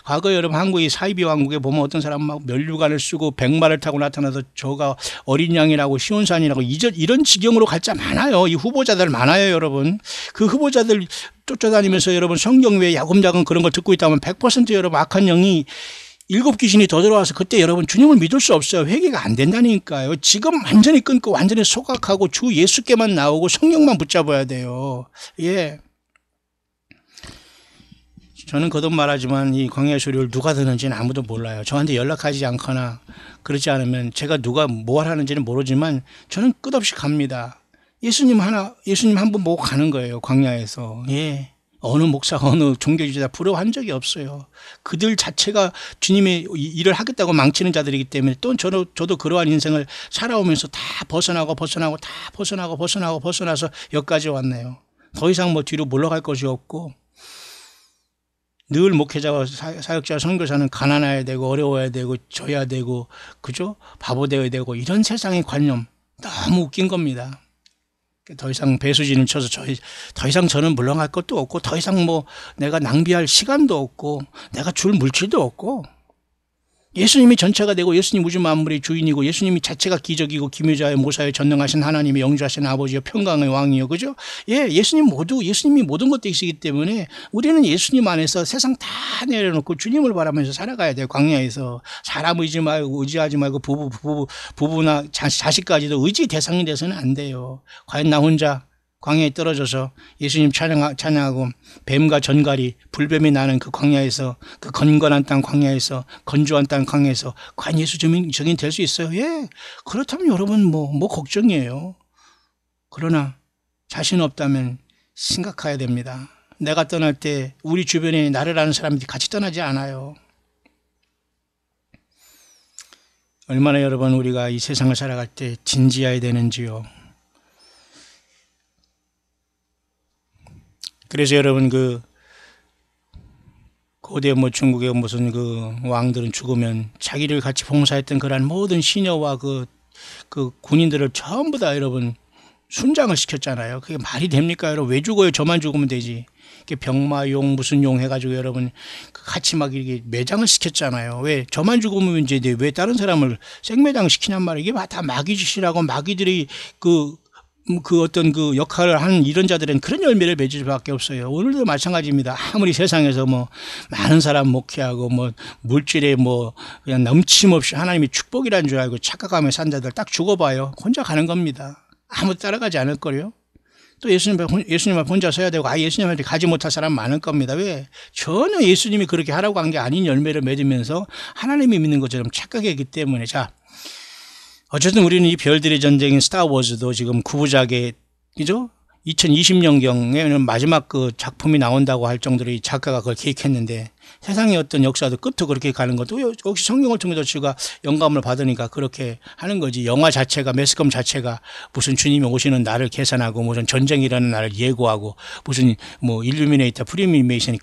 과거 여러분 한국의 사이비 왕국에 보면 어떤 사람 막 면류관을 쓰고 백마를 타고 나타나서 저가 어린 양이라고 시온산이라고 이런 지경으로 갈 자 많아요. 이 후보자들 많아요, 여러분. 그 후보자들 쫓아다니면서 여러분 성경 외에 야금야금 그런 걸 듣고 있다면 100% 여러분 악한 영이 7 귀신이 더 들어와서 그때 여러분 주님을 믿을 수 없어요. 회개가 안 된다니까요. 지금 완전히 끊고 완전히 소각하고 주 예수께만 나오고 성령만 붙잡아야 돼요. 예. 저는 거듭 말하지만 이 광야의 소리를 누가 듣는지는 아무도 몰라요. 저한테 연락하지 않거나 그렇지 않으면 제가 누가 뭘 하는지는 모르지만 저는 끝없이 갑니다. 예수님 한 분 보고 가는 거예요. 광야에서. 예. 어느 목사가 어느 종교주의자 부러워한 적이 없어요. 그들 자체가 주님의 일을 하겠다고 망치는 자들이기 때문에 또 저도 그러한 인생을 살아오면서 다 벗어나서 여기까지 왔네요. 더 이상 뭐 뒤로 물러갈 것이 없고 늘 목회자와 사역자 선교사는 가난해야 되고 어려워야 되고 져야 되고 그죠? 바보 되어야 되고 이런 세상의 관념 너무 웃긴 겁니다. 더 이상 배수진을 쳐서 더 이상 저는 물러갈 것도 없고 더 이상 뭐 내가 낭비할 시간도 없고 내가 줄 물질도 없고 예수님이 전체가 되고 예수님 우주 만물의 주인이고 예수님이 자체가 기적이고 기묘자의 모사의 전능하신 하나님의 영주하신 아버지요 평강의 왕이요 그죠? 예, 예수님이 모든 것들이시기 때문에 우리는 예수님 안에서 세상 다 내려놓고 주님을 바라면서 살아가야 돼요. 광야에서 사람 의지하지 말고 부부나 자식까지도 의지 대상이 돼서는 안 돼요. 과연 나 혼자 광야에 떨어져서 예수님 찬양하고 뱀과 전갈이 불뱀이 나는 그 광야에서, 그 건건한 땅 광야에서, 건조한 땅 광야에서 과연 예수 증인 될 수 있어요? 예. 그렇다면 여러분 뭐 걱정이에요. 그러나 자신 없다면 심각해야 됩니다. 내가 떠날 때 우리 주변에 나를 아는 사람들이 같이 떠나지 않아요. 얼마나 여러분 우리가 이 세상을 살아갈 때 진지해야 되는지요. 그래서 여러분 고대 중국의 무슨 왕들은 죽으면 자기를 같이 봉사했던 그러한 모든 시녀와 그 군인들을 전부 다 여러분 순장을 시켰잖아요. 그게 말이 됩니까? 여러분 왜 죽어요? 저만 죽으면 되지. 병마용 무슨 용 해가지고 여러분 같이 막 이렇게 매장을 시켰잖아요. 왜 저만 죽으면 이제 왜 다른 사람을 생매장 시키냔 말이에요. 이게 다 마귀짓이라고 마귀들이 어떤 역할을 하는 이런 자들은 그런 열매를 맺을 수밖에 없어요. 오늘도 마찬가지입니다. 아무리 세상에서 많은 사람 목회하고 물질에 그냥 넘침없이 하나님이 축복이란 줄 알고 착각하며 산 자들 딱 죽어봐요. 혼자 가는 겁니다. 아무도 따라가지 않을 거요. 또 예수님 앞에 혼자 서야 되고 예수님한테 가지 못할 사람 많을 겁니다. 왜? 전혀 예수님이 그렇게 하라고 한 게 아닌 열매를 맺으면서 하나님이 믿는 것처럼 착각했기 때문에. 자, 어쨌든 우리는 이 별들의 전쟁인 스타워즈도 지금 9부작에 그죠? 2020년경에는 마지막 작품이 나온다고 할 정도로 이 작가가 그걸 기획했는데 세상의 어떤 역사도 끝도 그렇게 가는 것도 역시 성경을 통해서 주가 영감을 받으니까 그렇게 하는 거지. 영화 자체가, 매스컴 자체가 무슨 주님이 오시는 날을 계산하고 무슨 전쟁이 일어나는 날을 예고하고 무슨 일루미네이터, 프리미메이션이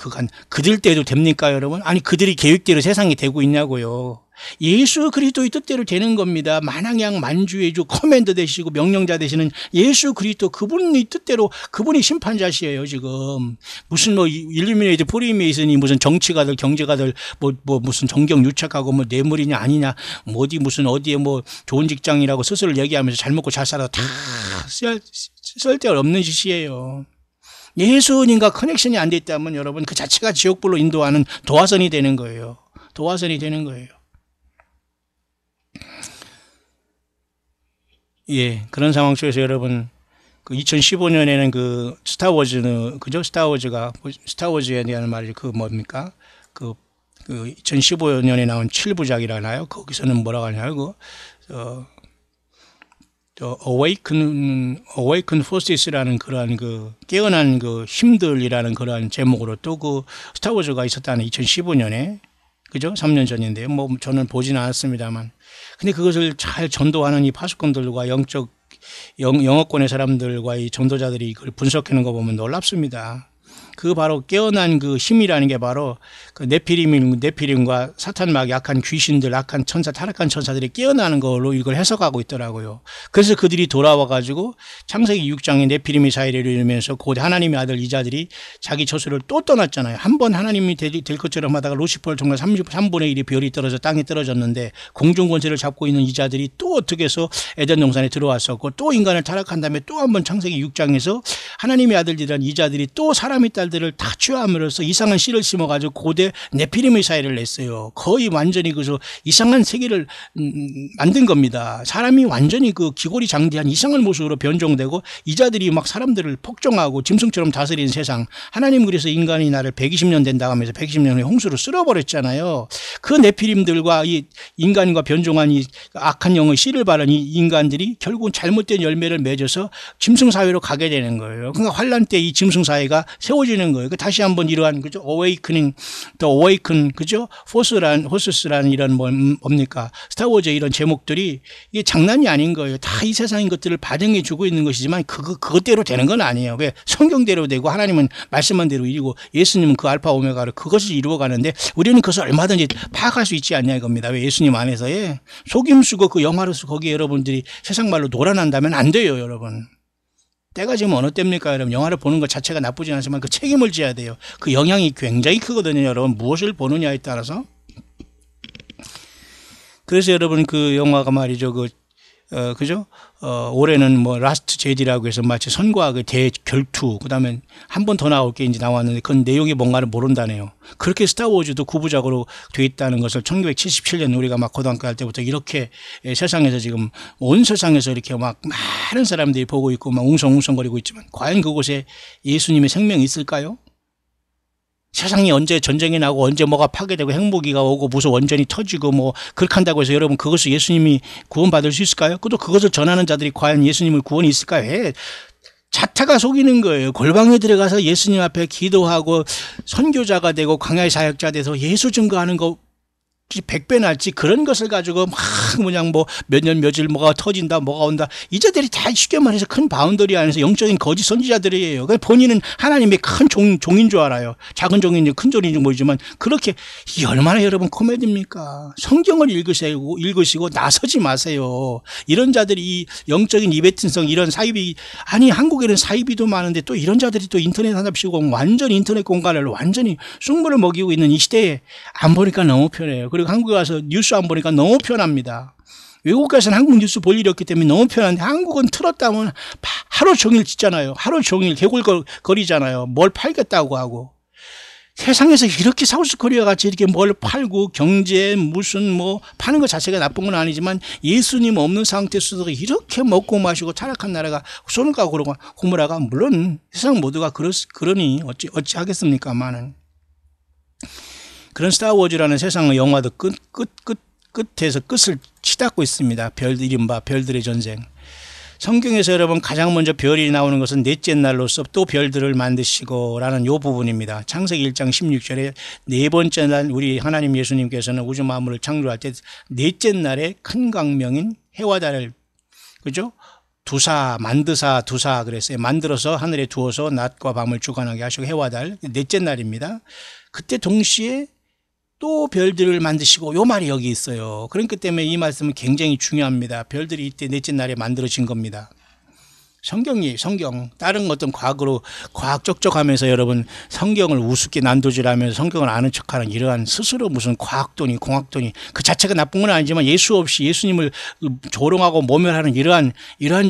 그들 때도 됩니까 여러분? 아니 그들이 계획대로 세상이 되고 있냐고요. 예수 그리스도의 뜻대로 되는 겁니다. 만왕양 만주의 주 커맨더 되시고 명령자 되시는 예수 그리스도 그분의 뜻대로 그분이 심판자시에요. 지금 무슨 일루미네이트 프리메이슨이 무슨 정치가들 경제가들 무슨 정경 유착하고 뇌물이냐 아니냐 어디에 좋은 직장이라고 스스로 얘기하면서 잘 먹고 잘 살아도 다 쓸데없는 짓이에요. 예수님과 커넥션이 안 돼 있다면 여러분 그 자체가 지옥불로 인도하는 도화선이 되는 거예요. 도화선이 되는 거예요. 예, 그런 상황 속에서 여러분 2015년에는 스타워즈에 대한 말이 뭡니까? 2015년에 나온 7부작이라나요? 거기서는 뭐라고 하냐고 Awaken Forces라는 그러한 깨어난 힘들이라는 그러한 제목으로 또 스타워즈가 있었다는 2015년에 그죠? 3년 전인데요. 저는 보지는 않았습니다만. 근데 그것을 잘 전도하는 이 파수꾼들과 영어권의 사람들과 이 전도자들이 그걸 분석하는 거 보면 놀랍습니다. 바로 깨어난 힘이라는 게 바로 네피림과 사탄막 약한 귀신들, 악한 천사, 타락한 천사들이 깨어나는 걸로 이걸 해석하고 있더라고요. 그래서 그들이 돌아와가지고 창세기 6장에 네피림이 사이를 이루면서 곧 하나님의 아들 이자들이 자기 저수를 또 떠났잖아요. 한 번 하나님이 될 것처럼 하다가 루시퍼를 통해 3분의 1의 별이 떨어져 땅에 떨어졌는데 공중 권세를 잡고 있는 이자들이 또 어떻게 해서 에덴 동산에 들어왔었고 또 인간을 타락한 다음에 또 한 번 창세기 6장에서 하나님의 아들들이란 이자들이 또 사람의 딸들을 다 취함으로써 이상한 씨를 심어가지고 고대 네피림의 사회를 냈어요. 거의 완전히 이상한 세계를 만든 겁니다. 사람이 완전히 기골이 장대한 이상한 모습으로 변종되고 이자들이 막 사람들을 폭정하고 짐승처럼 다스리는 세상. 하나님 그래서 인간이 나를 120년 된다고 하면서 120년 후에 홍수로 쓸어버렸잖아요. 그 네피림들과 이 인간과 변종한 이 악한 영의 씨를 바른 이 인간들이 결국은 잘못된 열매를 맺어서 짐승 사회로 가게 되는 거예요. 그러니까 환란 때 이 짐승 사회가 세워지는 거예요. 다시 한번 이러한 Awaken, 그죠? 호스스라는 이런 뭡니까? 스타워즈의 이런 제목들이 이게 장난이 아닌 거예요. 다 이 세상인 것들을 반영해 주고 있는 것이지만 그것대로 되는 건 아니에요. 왜? 성경대로 되고 하나님은 말씀한 대로 이루고 예수님은 그 알파 오메가로 그것을 이루어 가는데 우리는 그것을 얼마든지 파악할 수 있지 않냐 이겁니다. 왜? 예수님 안에서 속임 쓰고 영화로서 거기에 여러분들이 세상 말로 놀아난다면 안 돼요, 여러분. 때가 지금 어느 때입니까, 여러분? 영화를 보는 것 자체가 나쁘진 않지만 그 책임을 져야 돼요. 그 영향이 굉장히 크거든요, 여러분. 무엇을 보느냐에 따라서. 그래서 여러분 그 영화가 말이죠, 그죠? 올해는 뭐 라스트 제디라고 해서 마치 선과 그 대결투, 그 다음에 한 번 더 나올 게 이제 나왔는데 그 내용이 뭔가를 모른다네요. 그렇게 스타워즈도 9부작으로 돼 있다는 것을 1977년 우리가 막 고등학교 할 때부터 이렇게 세상에서 지금 온 세상에서 이렇게 막 많은 사람들이 보고 있고 막 웅성웅성거리고 있지만 과연 그곳에 예수님의 생명이 있을까요? 세상이 언제 전쟁이 나고 언제 뭐가 파괴되고 핵무기가 오고 무슨 원전이 터지고 뭐 그렇게 한다고 해서 여러분 그것을 예수님이 구원받을 수 있을까요? 또 그것을 전하는 자들이 과연 예수님을 구원이 있을까요? 자타가 속이는 거예요. 골방에 들어가서 예수님 앞에 기도하고 선교자가 되고 광야의 사역자 돼서 예수 증거하는 거 100배 날지 그런 것을 가지고 막 그냥 뭐 몇 년 며칠 뭐가 터진다 뭐가 온다 이자들이 다 쉽게 말해서 큰 바운더리 안에서 영적인 거짓 선지자들이에요. 본인은 하나님의 큰 종인 줄 알아요. 작은 종인지 큰 종인지 모르지만 그렇게 이 얼마나 여러분 코미디입니까? 성경을 읽으시고 나서지 마세요. 이런 자들이 이 영적인 이베틴성 이런 사이비 아니 한국에는 사이비도 많은데 또 이런 자들이 또 인터넷 하답시고 완전 인터넷 공간을 완전히 쑥물을 먹이고 있는 이 시대에 안 보니까 너무 편해요. 그리고 한국에 와서 뉴스 안 보니까 너무 편합니다. 외국 가서는 한국 뉴스 볼 일이 없기 때문에 너무 편한데 한국은 틀었다면 하루 종일 짓잖아요. 하루 종일 개굴거리잖아요. 뭘 팔겠다고 하고. 세상에서 이렇게 사우스코리아 같이 이렇게 뭘 팔고 경제 무슨 뭐 파는 것 자체가 나쁜 건 아니지만 예수님 없는 상태에서도 이렇게 먹고 마시고 타락한 나라가 손을 까고 그러고 고무라가 물론 세상 모두가 그러니 어찌 하겠습니까만은. 그런 스타워즈라는 세상의 영화도 끝에서 끝을 치닫고 있습니다. 이른바 별들의 전쟁. 성경에서 여러분 가장 먼저 별이 나오는 것은 넷째 날로서 또 별들을 만드시고 라는 요 부분입니다. 창세기 1장 16절에 네 번째 날 우리 하나님 예수님께서는 우주 만물을 창조할 때 넷째 날에 큰 광명인 해와 달을 그죠? 만드사 그랬어요. 만들어서 하늘에 두어서 낮과 밤을 주관하게 하시고 해와 달 넷째 날입니다. 그때 동시에 또 별들을 만드시고 요 말이 여기 있어요. 그러니까 때문에 이 말씀은 굉장히 중요합니다. 별들이 이때 넷째 날에 만들어진 겁니다. 성경 다른 어떤 과학 쩍쩍하면서 여러분 성경을 우습게 난도질하면서 성경을 아는 척하는 이러한 스스로 무슨 과학도니 공학도니 그 자체가 나쁜 건 아니지만 예수 없이 예수님을 조롱하고 모멸하는 이러한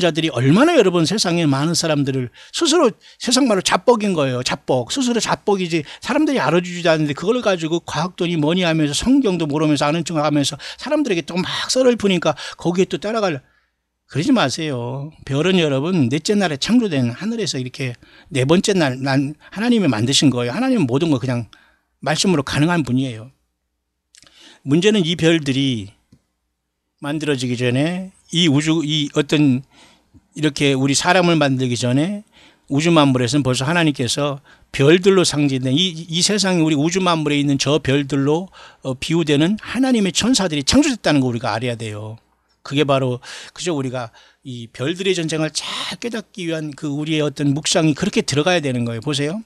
자들이 얼마나 여러분 세상에 많은 사람들을 스스로 세상 말로 자뻑인 거예요. 자뻑 스스로 자뻑이지 사람들이 알아주지도 않는데 그걸 가지고 과학도니 뭐니 하면서 성경도 모르면서 아는 척하면서 사람들에게 또 막 썰을 푸니까 거기에 또 따라갈 그러지 마세요. 별은 여러분 넷째 날에 창조된 하늘에서 이렇게 네 번째 날 하나님이 만드신 거예요. 하나님은 모든 거 그냥 말씀으로 가능한 분이에요. 문제는 이 별들이 만들어지기 전에 이 어떤 이렇게 우리 사람을 만들기 전에 우주 만물에서는 벌써 하나님께서 별들로 상징된 이 세상에 우리 우주 만물에 있는 저 별들로 비유되는 하나님의 천사들이 창조됐다는 거 우리가 알아야 돼요. 그게 바로 그저 우리가 이 별들의 전쟁을 잘 깨닫기 위한 그 우리의 어떤 묵상이 그렇게 들어가야 되는 거예요. 보세요.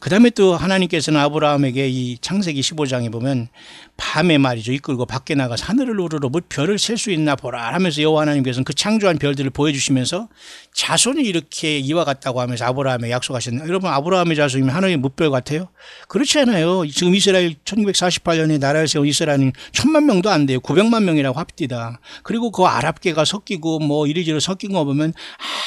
그 다음에 또 하나님께서는 아브라함에게 이 창세기 15장에 보면 밤에 말이죠. 이끌고 밖에 나가서 하늘을 우러러 뭐 별을 셀 수 있나 보라 하면서 여호와 하나님께서는 그 창조한 별들을 보여주시면서 자손이 이렇게 이와 같다고 하면서 아브라함에 약속하셨나요? 여러분 아브라함의 자손이면 하나님의 무별 같아요? 그렇지 않아요. 지금 이스라엘 1948년에 나라를 세운 이스라엘은 1000만 명도 안 돼요. 900만 명이라고 합디다. 그리고 그 아랍계가 섞이고 뭐 이리저리 섞인 거 보면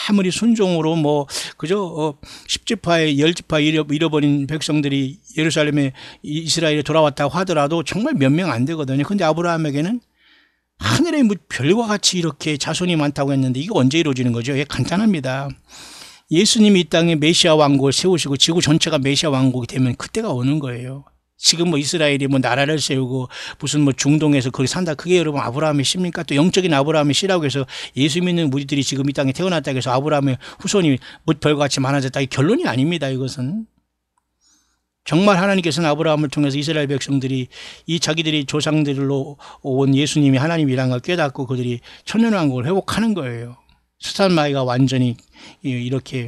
아무리 순종으로 뭐 그저 10지파에 10지파 잃어버린 백성들이 예루살렘에 이스라엘에 돌아왔다고 하더라도 정말 몇 명 안 되거든요. 근데 아브라함에게는 하늘의 별과 같이 이렇게 자손이 많다고 했는데 이게 언제 이루어지는 거죠? 예, 간단합니다. 예수님이 이 땅에 메시아 왕국을 세우시고 지구 전체가 메시아 왕국이 되면 그때가 오는 거예요. 지금 뭐 이스라엘이 뭐 나라를 세우고 무슨 뭐 중동에서 거기 산다. 그게 여러분 아브라함의 씨입니까? 또 영적인 아브라함의 씨라고 해서 예수 믿는 우리들이 지금 이 땅에 태어났다고 해서 아브라함의 후손이 별과 같이 많아졌다. 이 결론이 아닙니다. 이것은. 정말 하나님께서는 아브라함을 통해서 이스라엘 백성들이 이 자기들이 조상들로 온 예수님이 하나님이라는 걸 깨닫고 그들이 천년왕국을 회복하는 거예요. 스탄마이가 완전히 이렇게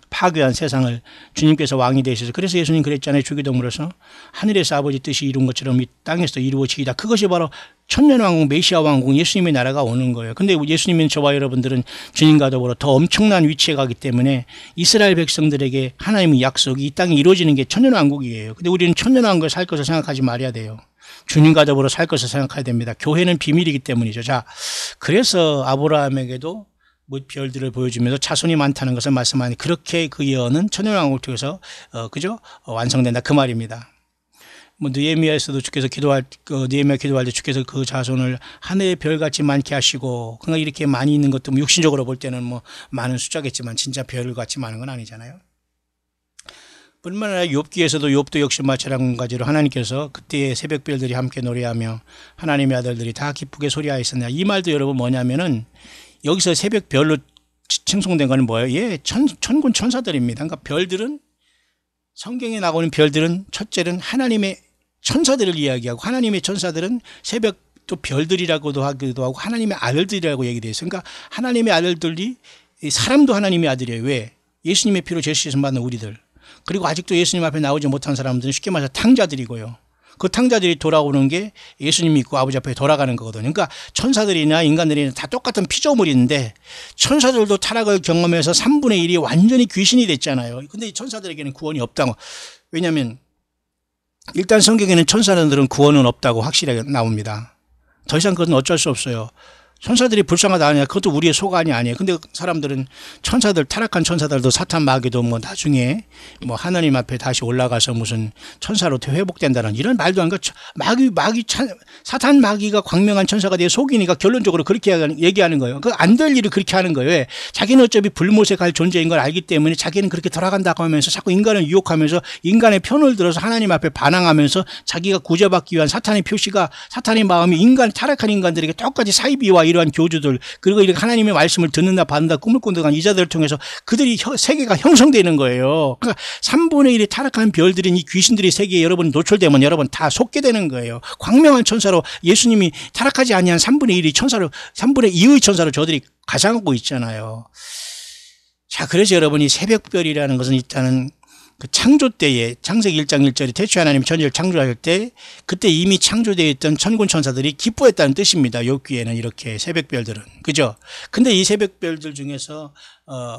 파괴한 세상을 주님께서 왕이 되셔서 그래서 예수님 그랬잖아요. 주기도문으로서 하늘에서 아버지 뜻이 이룬 것처럼 이 땅에서 이루어지이다. 그것이 바로 천년왕국 메시아 왕국 예수님의 나라가 오는 거예요. 근데 예수님은 저와 여러분들은 주님과 더불어 더 엄청난 위치에 가기 때문에 이스라엘 백성들에게 하나님의 약속이 이 땅에 이루어지는 게 천년왕국이에요. 근데 우리는 천년왕국을 살 것을 생각하지 말아야 돼요. 주님과 더불어 살 것을 생각해야 됩니다. 교회는 비밀이기 때문이죠. 자, 그래서 아브라함에게도 별들을 보여주면서 자손이 많다는 것을 말씀하니 그렇게 그 예언은 천연왕국을 통해서 그죠? 완성된다 그 말입니다. 뭐 느헤미야에서도 주께서 느헤미야 기도할 때 주께서 그 자손을 하늘의 별같이 많게 하시고, 그러니까 이렇게 많이 있는 것도 뭐 육신적으로 볼 때는 뭐 많은 숫자겠지만 진짜 별같이 많은 건 아니잖아요. 뿐만 아니라 욥기에서도 욥도 역시 마찬가지로 하나님께서 그때의 새벽별들이 함께 노래하며 하나님의 아들들이 다 기쁘게 소리하였었냐. 이 말도 여러분 뭐냐면은 여기서 새벽별로 칭송된 거는 뭐예요? 예, 천군 천사들입니다. 그러니까 별들은, 성경에 나오는 별들은 첫째는 하나님의 천사들을 이야기하고, 하나님의 천사들은 새벽 또 별들이라고도 하기도 하고 하나님의 아들들이라고 얘기되어 있어요. 그러니까 하나님의 아들들이, 사람도 하나님의 아들이에요. 왜? 예수님의 피로 죄수시선 받는 우리들, 그리고 아직도 예수님 앞에 나오지 못한 사람들은 쉽게 말해서 탕자들이고요. 그 탕자들이 돌아오는 게 예수님 믿고 아버지 앞에 돌아가는 거거든요. 그러니까 천사들이나 인간들이나 다 똑같은 피조물인데, 천사들도 타락을 경험해서 3분의 1이 완전히 귀신이 됐잖아요. 근데 이 천사들에게는 구원이 없다고. 왜냐하면 일단 성경에는 천사들은 구원은 없다고 확실하게 나옵니다. 더 이상 그건 어쩔 수 없어요. 천사들이 불쌍하다 하냐, 그것도 우리의 소관이 아니에요. 근데 사람들은 천사들, 타락한 천사들도 사탄 마귀도 뭐 나중에 뭐 하나님 앞에 다시 올라가서 무슨 천사로 회복된다는 이런 말도 안 가. 사탄 마귀가 광명한 천사가 되어 속이니까 결론적으로 그렇게 얘기하는 거예요. 그 안 될 일을 그렇게 하는 거예요. 왜? 자기는 어차피 불못에 갈 존재인 걸 알기 때문에 자기는 그렇게 돌아간다고 하면서 자꾸 인간을 유혹하면서 인간의 편을 들어서 하나님 앞에 반항하면서 자기가 구제받기 위한 사탄의 표시가, 사탄의 마음이 타락한 인간들에게 똑같이 사이비와 이러한 교주들, 그리고 이렇게 하나님의 말씀을 듣는다 받는다 꿈을 꾼다간 이자들을 통해서 그들이 세계가 형성되는 거예요. 그러니까 3분의 1이 타락한 별들인 이 귀신들이 세계에 여러분 노출되면 여러분 다 속게 되는 거예요. 광명한 천사로, 예수님이 타락하지 아니한 3분의 1이 천사로, 3분의 2의 천사로 저들이 가장하고 있잖아요. 자, 그래서 여러분이 새벽별이라는 것은 일단은 그 창조 때에, 창세기 1장 1절에 태초에 하나님이 천지를 창조할 때 그때 이미 창조되어 있던 천군 천사들이 기뻐했다는 뜻입니다. 욥기에는 이렇게 새벽별들은, 그죠? 근데 이 새벽별들 중에서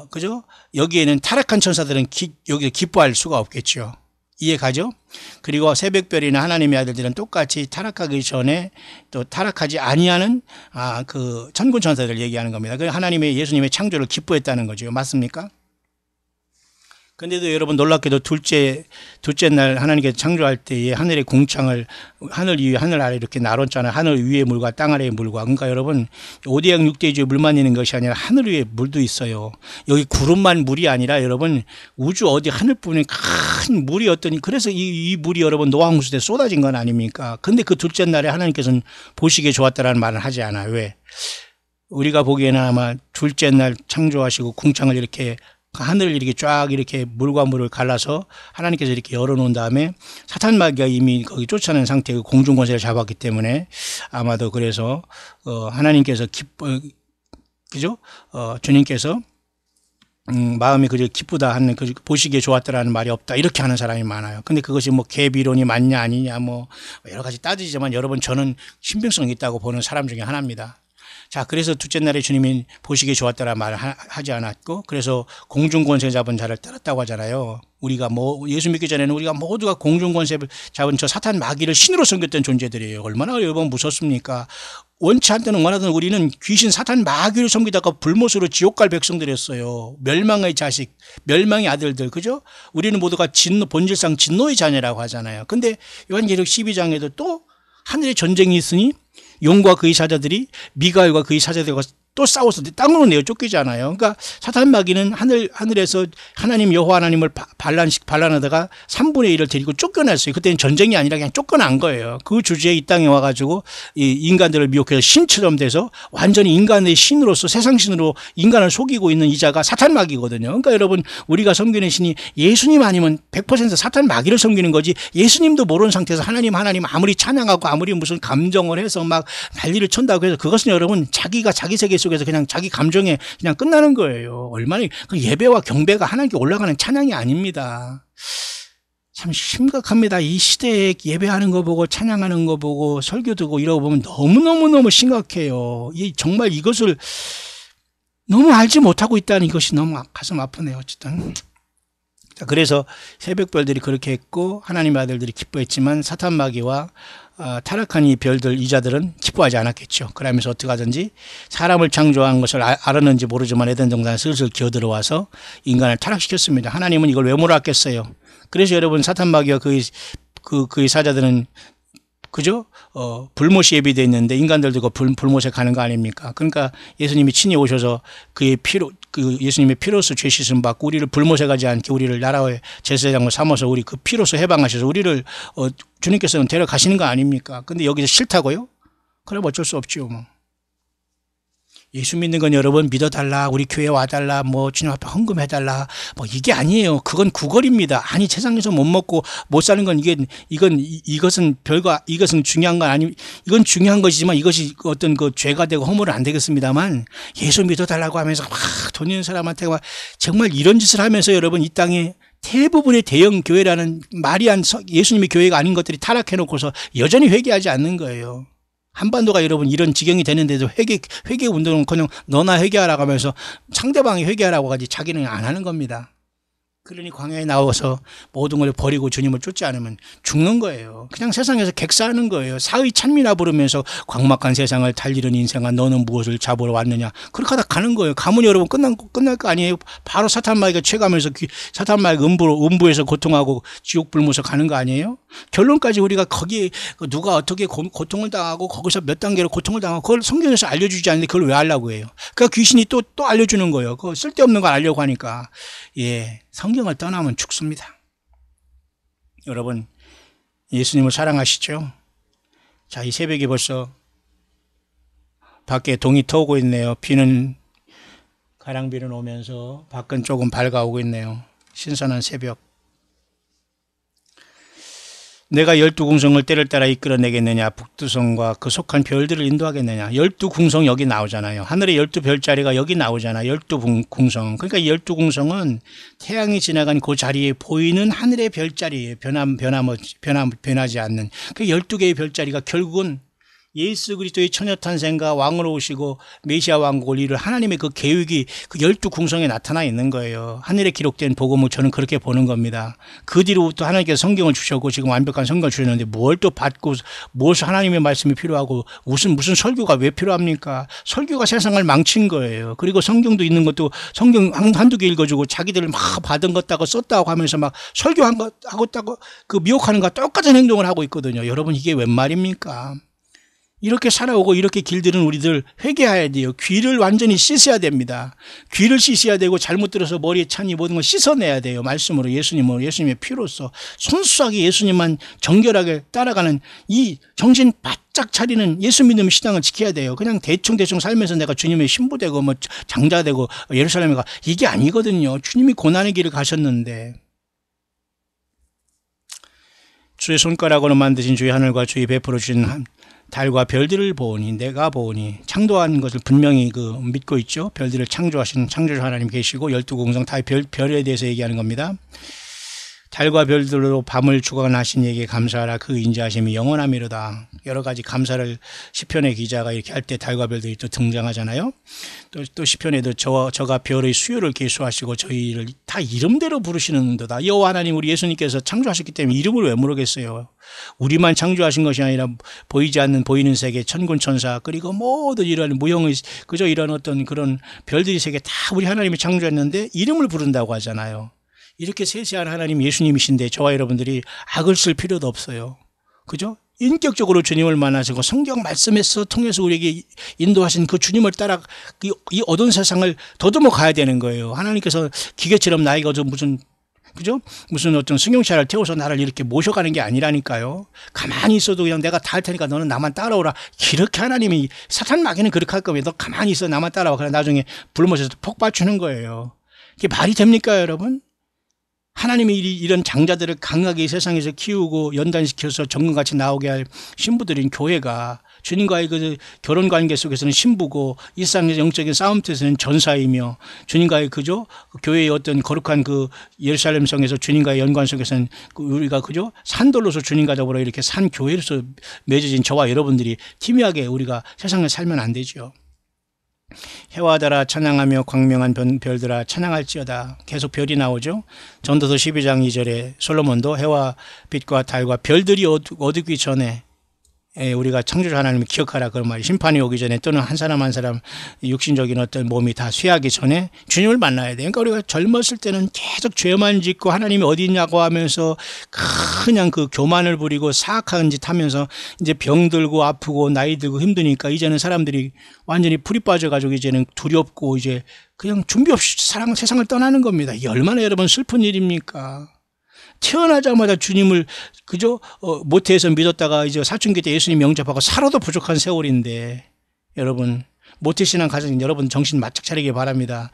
그죠? 여기에는 타락한 천사들은 여기 기뻐할 수가 없겠죠. 이해 가죠? 그리고 새벽별이나 하나님의 아들들은 똑같이 타락하기 전에 또 타락하지 아니하는 그 천군 천사들을 얘기하는 겁니다. 그 하나님의, 예수님의 창조를 기뻐했다는 거죠. 맞습니까? 근데도 여러분 놀랍게도 둘째 날 하나님께서 창조할 때에 하늘의 궁창을, 하늘 위에 하늘 아래 이렇게 나눴잖아요. 하늘 위의 물과 땅 아래의 물과. 그러니까 여러분 5대양 6대주에 물만 있는 것이 아니라 하늘 위에 물도 있어요. 여기 구름만 물이 아니라 여러분 우주 어디 하늘 부분에 큰 물이 어떠니, 그래서 이 물이 여러분 노아홍수 때 쏟아진 건 아닙니까? 근데 그 둘째 날에 하나님께서는 보시기에 좋았다라는 말을 하지 않아요. 왜? 우리가 보기에는 아마 둘째 날 창조하시고 궁창을 이렇게 하늘을 이렇게 쫙 이렇게 물과 물을 갈라서 하나님께서 이렇게 열어놓은 다음에 사탄 마귀가 이미 거기 쫓아낸 상태의 공중 권세를 잡았기 때문에 아마도 그래서 하나님께서 그죠? 주님께서 마음이 그저 기쁘다 하는, 그 보시기에 좋았다라는 말이 없다 이렇게 하는 사람이 많아요. 근데 그것이 뭐 개비론이 맞냐 아니냐 뭐 여러 가지 따지지만 여러분 저는 신빙성이 있다고 보는 사람 중에 하나입니다. 자, 그래서 둘째 날에 주님이 보시기에 좋았다라는 말을 하지 않았고, 그래서 공중권세 잡은 자를 따랐다고 하잖아요. 우리가 예수 믿기 전에는 우리가 모두가 공중권세 잡은 저 사탄 마귀를 신으로 섬겼던 존재들이에요. 얼마나 여러분 무섭습니까? 원치 않든 원하든 우리는 귀신 사탄 마귀를 섬기다가 불못으로 지옥 갈 백성들이었어요. 멸망의 자식, 멸망의 아들들, 그죠? 우리는 모두가 본질상 진노의 자녀라고 하잖아요. 근데 요한계시록 12장에도 또 하늘에 전쟁이 있으니 용과 그의 사자들이 미가엘과 그의 사자들과 또 싸워서 땅으로 내어 쫓기잖아요. 그러니까 사탄 마귀는 하늘에서 하나님 여호와 하나님을 반란하다가 3분의 1을 데리고 쫓겨났어요. 그때는 전쟁이 아니라 그냥 쫓겨난 거예요. 그 주제에 이 땅에 와가지고 이 인간들을 미혹해서 신처럼 돼서 완전히 인간의 신으로서 세상 신으로 인간을 속이고 있는 이자가 사탄 마귀거든요. 그러니까 여러분 우리가 섬기는 신이 예수님 아니면 100% 사탄 마귀를 섬기는 거지, 예수님도 모르는 상태에서 하나님 아무리 찬양하고 아무리 무슨 감정을 해서 막 난리를 쳤다고 해서 그것은 여러분 자기가 자기 세계 속에서 그냥 자기 감정에 그냥 끝나는 거예요. 얼마나 그 예배와 경배가 하나님께 올라가는 찬양이 아닙니다. 참 심각합니다. 이 시대에 예배하는 거 보고 찬양하는 거 보고 설교 듣고 이러고 보면 너무너무 심각해요. 정말 이것을 너무 알지 못하고 있다는 이것이 너무 가슴 아프네요. 어쨌든 자, 그래서 새벽별들이 그렇게 했고 하나님의 아들들이 기뻐했지만 사탄 마귀와 타락한 이 별들 이자들은 기뻐하지 않았겠죠. 그러면서 어떻게 하든지 사람을 창조한 것을 알았는지 모르지만 에덴 동산에 슬슬 기어들어와서 인간을 타락시켰습니다. 하나님은 이걸 왜 몰랐겠어요. 그래서 여러분 사탄 마귀와 그의 사자들은 그죠? 불못이 예비되어 있는데 인간들도 그 불못에 가는 거 아닙니까? 그러니까 예수님이 친히 오셔서 예수님의 피로서 죄 씻음 받고 우리를 불못에 가지 않게 우리를 나라의 제사장으로 삼아서 우리 그 피로서 해방하셔서 우리를 주님께서는 데려가시는 거 아닙니까? 근데 여기서 싫다고요? 그럼 어쩔 수 없지요, 뭐. 예수 믿는 건 여러분 믿어달라, 우리 교회 와달라, 뭐 주님 앞에 헌금해달라, 뭐 이게 아니에요. 그건 구걸입니다. 아니 세상에서 못 먹고 못 사는 건 이것은 이것은 중요한 건 아니, 이건 중요한 것이지만 이것이 어떤 그 죄가 되고 허물은 안 되겠습니다만 예수 믿어달라고 하면서 막 돈 있는 사람한테 막 정말 이런 짓을 하면서 여러분 이 땅에 대부분의 대형 교회라는 말이 안 예수님의 교회가 아닌 것들이 타락해놓고서 여전히 회개하지 않는 거예요. 한반도가 여러분 이런 지경이 되는데도 회개 운동은 그냥 너나 회개하라고 하면서 상대방이 회개하라고 하지 자기는 안 하는 겁니다. 그러니 광야에 나와서 모든 걸 버리고 주님을 쫓지 않으면 죽는 거예요. 그냥 세상에서 객사하는 거예요. 사의 찬미나 부르면서 광막한 세상을 달리는 인생아 너는 무엇을 잡으러 왔느냐. 그렇게 하다 가는 거예요. 가면 여러분 끝날 거 아니에요. 바로 사탄 마귀가 채가면서 사탄 마귀 음부에서 고통하고 지옥 불모서 가는 거 아니에요. 결론까지 우리가 거기에 누가 어떻게 고통을 당하고 거기서 몇 단계로 고통을 당하고 그걸 성경에서 알려주지 않는데 그걸 왜 하려고 해요. 그러니까 귀신이 또 알려주는 거예요. 그거 쓸데없는 걸 알려고 하니까. 예, 성경을 떠나면 죽습니다. 여러분 예수님을 사랑하시죠? 자, 이 새벽에 벌써 밖에 동이 터오고 있네요. 가랑비는 오면서 밖은 조금 밝아오고 있네요. 신선한 새벽. 내가 12궁성을 때를 따라 이끌어내겠느냐, 북두성과 그 속한 별들을 인도하겠느냐. 12궁성 여기 나오잖아요. 하늘의 12별자리가 여기 나오잖아요. 12궁성. 그러니까 이 12궁성은 태양이 지나간 그 자리에 보이는 하늘의 별자리예요. 변하지 않는. 그 12개의 별자리가 결국은 예수 그리스도의 처녀탄생과 왕으로 오시고 메시아 왕국을 이룰 하나님의 그 계획이 그 12궁성에 나타나 있는 거예요. 하늘에 기록된 복음을 저는 그렇게 보는 겁니다. 그 뒤로부터 하나님께서 성경을 주셨고 지금 완벽한 성경을 주셨는데 뭘 또 받고 무엇을 하나님의 말씀이 필요하고 무슨 설교가 왜 필요합니까? 설교가 세상을 망친 거예요. 그리고 성경도 있는 것도 성경 한두 개 읽어주고 자기들 막 받은 것다고 썼다고 하면서 막 설교한 것 하고 그 미혹하는 것과 똑같은 행동을 하고 있거든요. 여러분 이게 웬 말입니까? 이렇게 살아오고 이렇게 길들은 우리들 회개해야 돼요. 귀를 완전히 씻어야 됩니다. 귀를 씻어야 되고 잘못 들어서 머리에 찬 이 모든 걸 씻어내야 돼요. 말씀으로 예수님의 피로써 순수하게 예수님만 정결하게 따라가는 이 정신 바짝 차리는 예수 믿는 신앙을 지켜야 돼요. 그냥 대충 살면서 내가 주님의 신부되고 뭐 장자되고 예루살렘에 가 이게 아니거든요. 주님이 고난의 길을 가셨는데 주의 손가락으로 만드신 주의 하늘과 주의 베풀어 주신 달과 별들을 보니 내가 보니 창조한 것을 분명히 믿고 있죠. 별들을 창조하신 창조주 하나님 계시고 12궁성 다 별에 대해서 얘기하는 겁니다. 달과 별들로 밤을 주관하신 이에게 감사하라. 그 인자하심이 영원함이로다. 여러 가지 감사를 시편의 기자가 이렇게 할 때 달과 별들이 또 등장하잖아요. 또 시편에도 저가 별의 수요를 계수하시고 저희를 다 이름대로 부르시는도다. 여호와 하나님 우리 예수님께서 창조하셨기 때문에 이름을 왜 모르겠어요. 우리만 창조하신 것이 아니라 보이지 않는 보이는 세계 천군 천사 그리고 모든 이런 무형의 그저 이런 어떤 그런 별들의 세계 다 우리 하나님이 창조했는데 이름을 부른다고 하잖아요. 이렇게 세세한 하나님 예수님이신데 저와 여러분들이 악을 쓸 필요도 없어요. 그죠? 인격적으로 주님을 만나시고 성경 말씀에서 통해서 우리에게 인도하신 그 주님을 따라 이 어두운 세상을 더듬어 가야 되는 거예요. 하나님께서 기계처럼 나이가 그죠? 무슨 어떤 승용차를 태워서 나를 이렇게 모셔가는 게 아니라니까요. 가만히 있어도 그냥 내가 다 할 테니까 너는 나만 따라오라. 이렇게 하나님이 사탄 마귀는 그렇게 할 거면 너 가만히 있어 나만 따라와. 그래 나중에 불못에서 폭발주는 거예요. 이게 말이 됩니까 여러분? 하나님이 이런 장자들을 강하게 세상에서 키우고 연단시켜서 정금같이 나오게 할 신부들인 교회가 주님과의 그 결혼 관계 속에서는 신부고 일상의 영적인 싸움터에서는 전사이며 주님과의 그죠? 교회의 어떤 거룩한 그 예루살렘 성에서 주님과의 연관 속에서는 우리가 그죠? 산돌로서 주님과 더불어 이렇게 산 교회로서 맺어진 저와 여러분들이 희미하게 우리가 세상에 살면 안 되죠. 해와 달아 찬양하며 광명한 별들아 찬양할지어다. 계속 별이 나오죠. 전도서 12장 2절에 솔로몬도 해와 빛과 달과 별들이 어둡기 전에 우리가 창조주 하나님을 기억하라 그런 말이, 심판이 오기 전에 또는 한 사람 한 사람 육신적인 어떤 몸이 다 쇠하기 전에 주님을 만나야 돼요. 그러니까 우리가 젊었을 때는 계속 죄만 짓고 하나님이 어디 있냐고 하면서 그냥 그 교만을 부리고 사악한 짓 하면서 이제 병들고 아프고 나이 들고 힘드니까 이제는 사람들이 완전히 풀이 빠져가지고 이제는 두렵고 이제 그냥 준비 없이 세상을 떠나는 겁니다. 이게 얼마나 여러분 슬픈 일입니까? 태어나자마자 주님을 그저 모태에서 믿었다가 이제 사춘기 때 예수님 영접하고 살아도 부족한 세월인데, 여러분 모태신앙 가진 여러분 정신 바짝 차리기 바랍니다.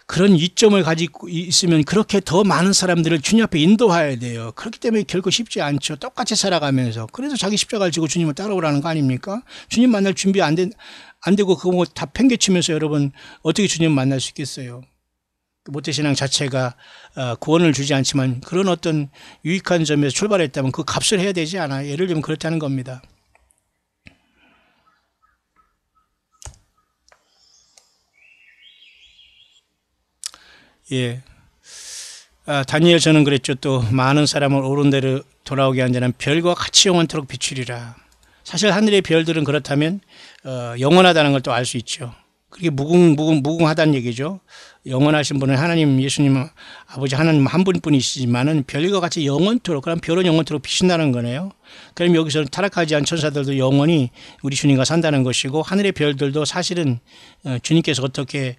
그런 이점을 가지고 있으면 그렇게 더 많은 사람들을 주님 앞에 인도해야 돼요. 그렇기 때문에 결코 쉽지 않죠. 똑같이 살아가면서. 그래서 자기 십자가를 지고 주님을 따라오라는 거 아닙니까? 주님 만날 준비 안 되고 그거 뭐 다 팽개치면서 여러분 어떻게 주님 만날 수 있겠어요? 모태신앙 자체가 구원을 주지 않지만 그런 어떤 유익한 점에서 출발했다면 그 값을 해야 되지 않아요? 예를 들면 그렇다는 겁니다. 예. 다니엘 저는 그랬죠. 또 많은 사람을 옳은 대로 돌아오게 한 자는 별과 같이 영원토록 비추리라. 사실 하늘의 별들은 그렇다면 영원하다는 걸 또 알 수 있죠. 그게 무궁하다는 얘기죠. 영원하신 분은 하나님, 예수님, 아버지 하나님 한 분뿐이시지만은 별과 같이 영원토록, 그럼 별은 영원토록 비친다는 거네요. 그럼 여기서는 타락하지 않은 천사들도 영원히 우리 주님과 산다는 것이고, 하늘의 별들도 사실은 주님께서 어떻게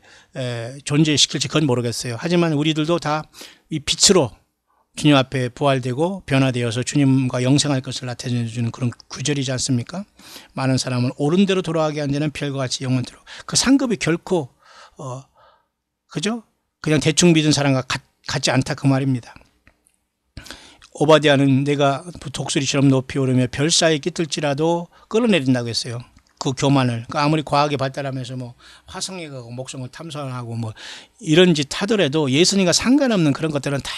존재시킬지 그건 모르겠어요. 하지만 우리들도 다 이 빛으로 주님 앞에 부활되고 변화되어서 주님과 영생할 것을 나타내주는 그런 구절이지 않습니까? 많은 사람은 옳은 대로 돌아가게 한 자는 별과 같이 영원토록. 그 상급이 결코 그죠? 그냥 대충 믿은 사람과 같지 않다 그 말입니다. 오바댜는 내가 독수리처럼 높이 오르며 별 사이에 깃들지라도 끌어내린다고 했어요. 그 교만을. 그러니까 아무리 과학이 발달하면서 뭐 화성에 가고 목성을 탐사하고 뭐 이런 짓 하더라도 예수님과 상관없는 그런 것들은 다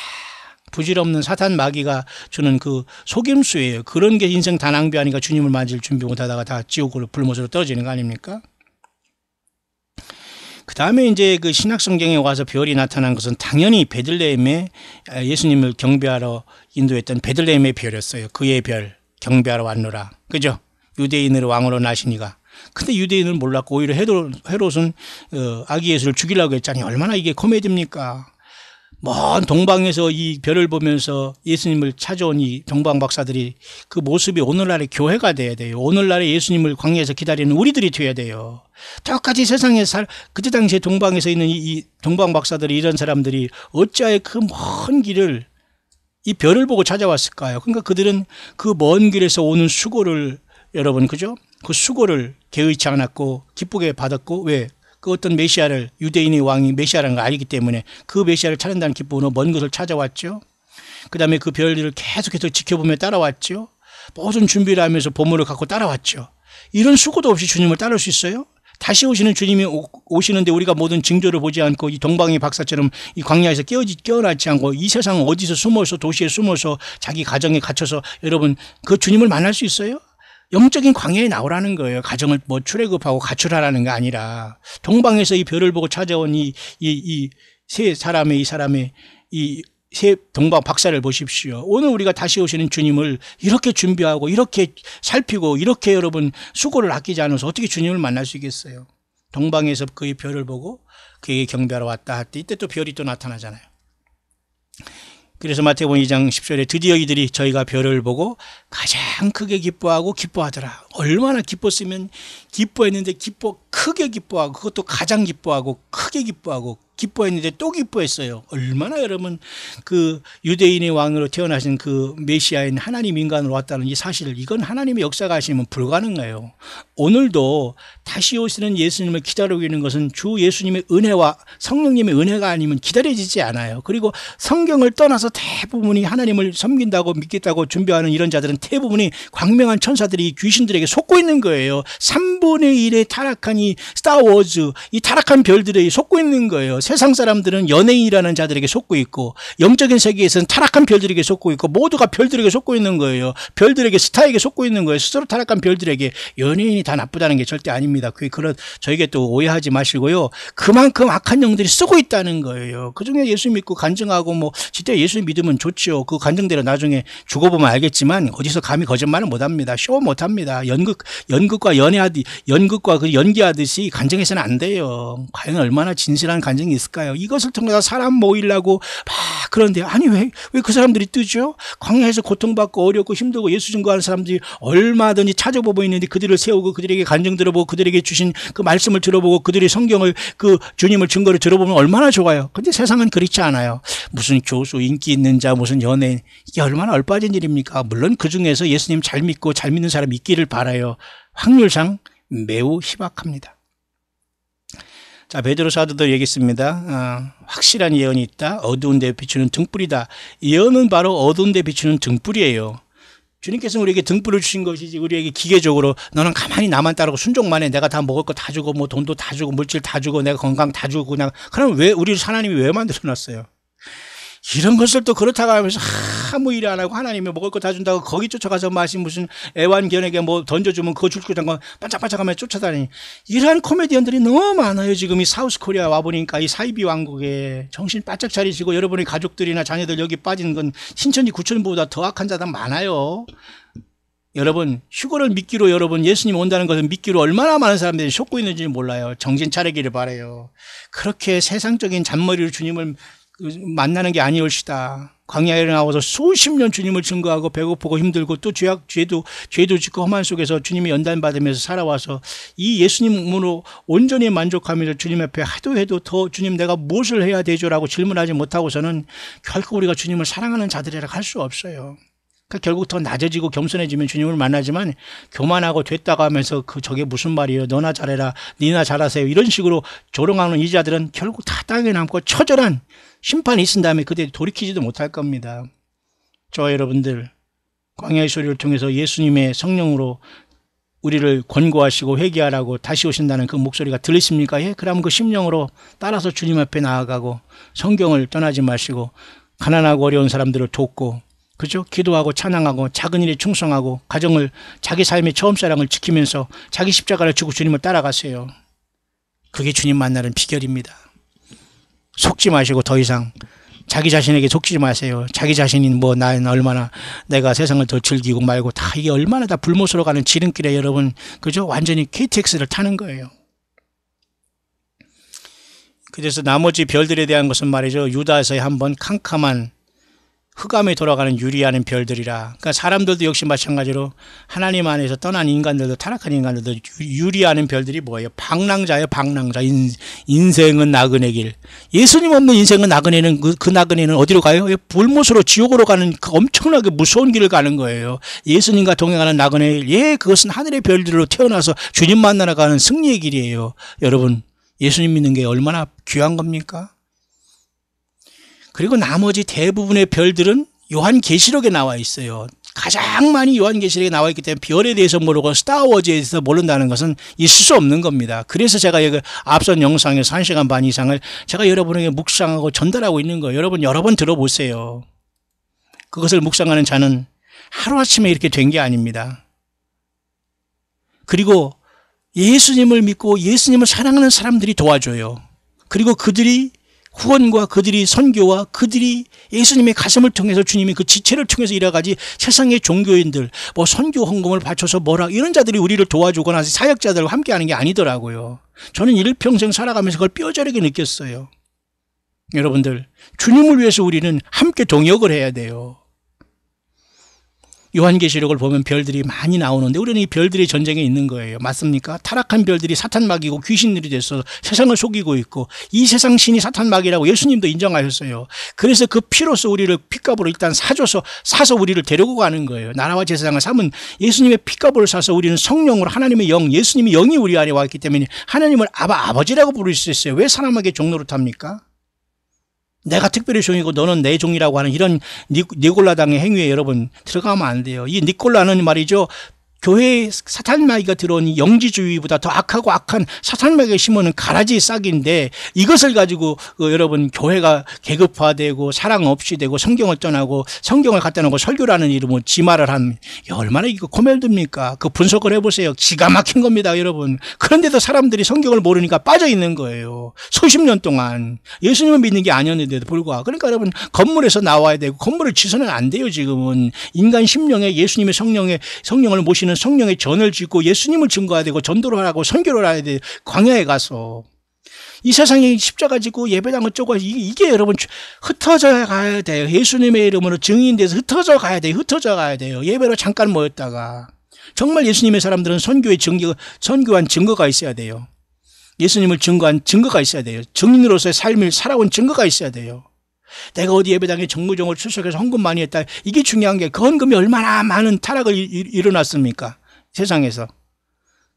부질없는 사탄 마귀가 주는 그 속임수예요. 그런 게 인생 다 낭비하니까 주님을 맞을 준비 못하다가 다 지옥으로 불못으로 떨어지는 거 아닙니까? 그 다음에 이제 그 신약 성경에 와서 별이 나타난 것은 당연히 베들레헴에 예수님을 경배하러 인도했던 베들레헴의 별이었어요. 그의 별 경배하러 왔노라. 그죠? 유대인으로 왕으로 나시니가. 근데 유대인은 몰랐고 오히려 헤롯은 아기 예수를 죽이려고 했잖아요. 얼마나 이게 코미디입니까? 먼 동방에서 이 별을 보면서 예수님을 찾아온 이 동방 박사들이 그 모습이 오늘날의 교회가 돼야 돼요. 오늘날의 예수님을 광야에서 기다리는 우리들이 돼야 돼요. 똑같이 세상에 그때 당시에 동방에서 있는 이 동방 박사들이, 이런 사람들이 어찌하여 그 먼 길을 이 별을 보고 찾아왔을까요? 그러니까 그들은 그 먼 길에서 오는 수고를, 여러분 그죠? 그 수고를 개의치 않았고 기쁘게 받았고, 왜? 그 어떤 메시아를, 유대인의 왕이 메시아라는 걸 알기 때문에 그 메시아를 찾는다는 기쁨으로 먼 곳을 찾아왔죠. 그 다음에 그 별들을 계속해서 지켜보며 따라왔죠. 모든 준비를 하면서 보물을 갖고 따라왔죠. 이런 수고도 없이 주님을 따를 수 있어요? 다시 오시는 주님이 오시는데 우리가 모든 징조를 보지 않고 이 동방의 박사처럼 이 광야에서 깨어나지 않고 이 세상 어디서 숨어서, 도시에 숨어서 자기 가정에 갇혀서 여러분 그 주님을 만날 수 있어요? 영적인 광야에 나오라는 거예요. 가정을 뭐 출애굽하고 가출하라는 게 아니라, 동방에서 이 별을 보고 찾아온 이 세 사람의 이 세 동방 박사를 보십시오. 오늘 우리가 다시 오시는 주님을 이렇게 준비하고 이렇게 살피고 이렇게 여러분 수고를 아끼지 않아서 어떻게 주님을 만날 수 있겠어요? 동방에서 그의 별을 보고 그에게 경배하러 왔다 할 때 이때 또 별이 또 나타나잖아요. 그래서 마태복음 2장 10절에 드디어 이들이 저희가 별을 보고 가장 크게 기뻐하고 기뻐하더라. 얼마나 기뻤으면 기뻐했는데 크게 기뻐하고, 그것도 가장 기뻐하고 크게 기뻐하고 기뻐했는데 또 기뻐했어요. 얼마나 여러분 그 유대인의 왕으로 태어나신 그 메시아인 하나님 인간으로 왔다는 이 사실, 이건 하나님의 역사가 하시면 불가능해요. 오늘도 다시 오시는 예수님을 기다리고 있는 것은 주 예수님의 은혜와 성령님의 은혜가 아니면 기다려지지 않아요. 그리고 성경을 떠나서 대부분이 하나님을 섬긴다고 믿겠다고 준비하는 이런 자들은 대부분이 광명한 천사들이 귀신들에게 속고 있는 거예요. 3분의 1의 타락한 이 스타워즈, 이 타락한 별들에 속고 있는 거예요. 세상 사람들은 연예인이라는 자들에게 속고 있고 영적인 세계에서는 타락한 별들에게 속고 있고 모두가 별들에게 속고 있는 거예요. 별들에게 스타에게 속고 있는 거예요. 스스로 타락한 별들에게. 연예인이 다 나쁘다는 게 절대 아닙니다. 저에게 또 오해하지 마시고요. 그만큼 악한 영들이 쓰고 있다는 거예요. 그중에 예수 믿고 간증하고 뭐 진짜 예수 믿으면 좋죠. 그 간증대로 나중에 죽어보면 알겠지만 어디서 감히 거짓말은 못합니다. 쇼 못합니다. 연극과 그 연기하듯이 간증해서는 안 돼요. 과연 얼마나 진실한 간증이 있을까요? 이것을 통해서 사람 모이려고 막 그런데 아니 왜 그 사람들이 뜨죠? 광야에서 고통받고 어렵고 힘들고 예수 증거하는 사람들이 얼마든지 찾아보고 있는데 그들을 세우고 그들에게 간증 들어보고 그들에게 주신 그 말씀을 들어보고 그들의 성경을 그 주님을 증거를 들어보면 얼마나 좋아요. 근데 세상은 그렇지 않아요. 무슨 교수, 인기 있는 자, 무슨 연예인, 이게 얼마나 얼빠진 일입니까? 물론 그중에서 예수님 잘 믿고 잘 믿는 사람이 있기를 바라요. 확률상 매우 희박합니다. 자, 베드로 사도도 얘기했습니다. 확실한 예언이 있다. 어두운 데 비추는 등불이다. 예언은 바로 어두운 데 비추는 등불이에요. 주님께서는 우리에게 등불을 주신 것이지 우리에게 기계적으로 너는 가만히 나만 따르고 순종만 해. 내가 다 먹을 거 다 주고 뭐 돈도 다 주고 물질 다 주고 내가 건강 다 주고 그냥. 그럼 왜 우리를 하나님이 왜 만들어 놨어요? 이런 것을 또 그렇다고 하면서 아무 일 안 하고 하나님이 먹을 거 다 준다고 거기 쫓아가서 마신 무슨 애완견에게 뭐 던져주면 그거 줄줄 잠깐 반짝반짝하면 쫓아다니니 이러한 코미디언들이 너무 많아요. 지금 이 사우스 코리아 와보니까 이 사이비 왕국에 정신 바짝 차리시고 여러분의 가족들이나 자녀들 여기 빠지는 건 신천지 구천보다 더 악한 자들 많아요. 여러분 휴거를 믿기로 여러분 예수님 온다는 것을 믿기로 얼마나 많은 사람들이 속고 있는지 몰라요. 정신 차리기를 바라요. 그렇게 세상적인 잔머리로 주님을 만나는 게 아니올시다. 광야에 나와서 수십 년 주님을 증거하고 배고프고 힘들고 또 죄도 짓고 험한 속에서 주님이 연단받으면서 살아와서 이 예수님으로 온전히 만족하면서 주님 앞에 하도 해도 더 주님 내가 무엇을 해야 되죠?라고 질문하지 못하고서는 결코 우리가 주님을 사랑하는 자들이라 할 수 없어요. 그러니까 결국 더 낮아지고 겸손해지면 주님을 만나지만 교만하고 됐다고 하면서 저게 무슨 말이에요. 너나 잘해라. 니나 잘하세요. 이런 식으로 조롱하는 이 자들은 결국 다 땅에 남고 처절한 심판이 있은 다음에 그때 돌이키지도 못할 겁니다. 저와 여러분들 광야의 소리를 통해서 예수님의 성령으로 우리를 권고하시고 회개하라고 다시 오신다는 그 목소리가 들리십니까? 예? 그러면 그 심령으로 따라서 주님 앞에 나아가고 성경을 떠나지 마시고 가난하고 어려운 사람들을 돕고 그죠? 기도하고 찬양하고 작은 일에 충성하고 가정을 자기 삶의 처음사랑을 지키면서 자기 십자가를 지고 주님을 따라가세요. 그게 주님 만나는 비결입니다. 속지 마시고 더 이상 자기 자신에게 속지 마세요. 자기 자신이 뭐 나는 얼마나 내가 세상을 더 즐기고 말고 다 이게 얼마나 다 불못으로 가는 지름길에 여러분 그죠? 완전히 KTX를 타는 거예요. 그래서 나머지 별들에 대한 것은 말이죠. 유다에서의 한번 캄캄한 흑암에 돌아가는 유리하는 별들이라. 그러니까 사람들도 역시 마찬가지로 하나님 안에서 떠난 인간들도 타락한 인간들도 유리하는 별들이 뭐예요? 방랑자예요. 방랑자. 인생은 나그네 길. 예수님 없는 인생은 나그네는 그 나그네는 어디로 가요? 불못으로 지옥으로 가는 그 엄청나게 무서운 길을 가는 거예요. 예수님과 동행하는 나그네 길. 예, 그것은 하늘의 별들로 태어나서 주님 만나러 가는 승리의 길이에요. 여러분 예수님 믿는 게 얼마나 귀한 겁니까? 그리고 나머지 대부분의 별들은 요한계시록에 나와 있어요. 가장 많이 요한계시록에 나와 있기 때문에 별에 대해서 모르고 스타워즈에 대해서 모른다는 것은 있을 수 없는 겁니다. 그래서 제가 여기 앞선 영상에서 1시간 반 이상을 제가 여러분에게 묵상하고 전달하고 있는 거예요. 여러분 여러 번 들어보세요. 그것을 묵상하는 자는 하루아침에 이렇게 된 게 아닙니다. 그리고 예수님을 믿고 예수님을 사랑하는 사람들이 도와줘요. 그리고 그들이 후원과 그들이 선교와 그들이 예수님의 가슴을 통해서 주님이 그 지체를 통해서 이뤄가지 세상의 종교인들 뭐 선교 헌금을 바쳐서 뭐라 이런 자들이 우리를 도와주거나 사역자들과 함께하는 게 아니더라고요. 저는 일평생 살아가면서 그걸 뼈저리게 느꼈어요. 여러분들 주님을 위해서 우리는 함께 동역을 해야 돼요. 요한계시록을 보면 별들이 많이 나오는데 우리는 이 별들의 전쟁에 있는 거예요. 맞습니까? 타락한 별들이 사탄막이고 귀신들이 돼서 세상을 속이고 있고 이 세상 신이 사탄막이라고 예수님도 인정하셨어요. 그래서 그 피로서 우리를 핏값으로 일단 사서 우리를 데리고 가는 거예요. 나라와 제사장을 삼은 예수님의 핏값으로 사서 우리는 성령으로 하나님의 영, 예수님의 영이 우리 안에 와 있기 때문에 하나님을 아버지라고 부를 수 있어요. 왜 사람에게 종로를 탑니까? 내가 특별히 종이고 너는 내 종이라고 하는 이런 니콜라당의 행위에 여러분 들어가면 안 돼요. 이 니콜라는 말이죠. 교회에 사탄마귀가 들어온 영지주의보다 더 악하고 악한 사탄마귀가 심어놓은 가라지 싹인데 이것을 가지고 여러분 교회가 계급화되고 사랑 없이 되고 성경을 떠나고 성경을 갖다 놓고 설교라는 이름으로 지말을 하면 얼마나 이거 고멜듭니까? 그 분석을 해보세요. 기가 막힌 겁니다, 여러분. 그런데도 사람들이 성경을 모르니까 빠져 있는 거예요. 수십 년 동안 예수님을 믿는 게 아니었는데도 불구하고. 그러니까 여러분 건물에서 나와야 되고 건물을 지서는 안 돼요. 지금은 인간 심령에 예수님의 성령을 모시는 성령의 전을 짓고 예수님을 증거해야 되고 전도를 하고 선교를 해야 돼. 광야에 가서 이 세상에 십자가 지고 예배당을 쪼고 이게 여러분 흩어져 가야 돼요. 예수님의 이름으로 증인돼서 흩어져 가야 돼요. 흩어져 가야 돼요. 예배로 잠깐 모였다가 정말 예수님의 사람들은 선교한 증거가 있어야 돼요. 예수님을 증거한 증거가 있어야 돼요. 증인으로서의 삶을 살아온 증거가 있어야 돼요. 내가 어디 예배당에 정무정을 출석해서 헌금 많이 했다. 이게 중요한 게 그 헌금이 얼마나 많은 타락을 일어났습니까? 세상에서.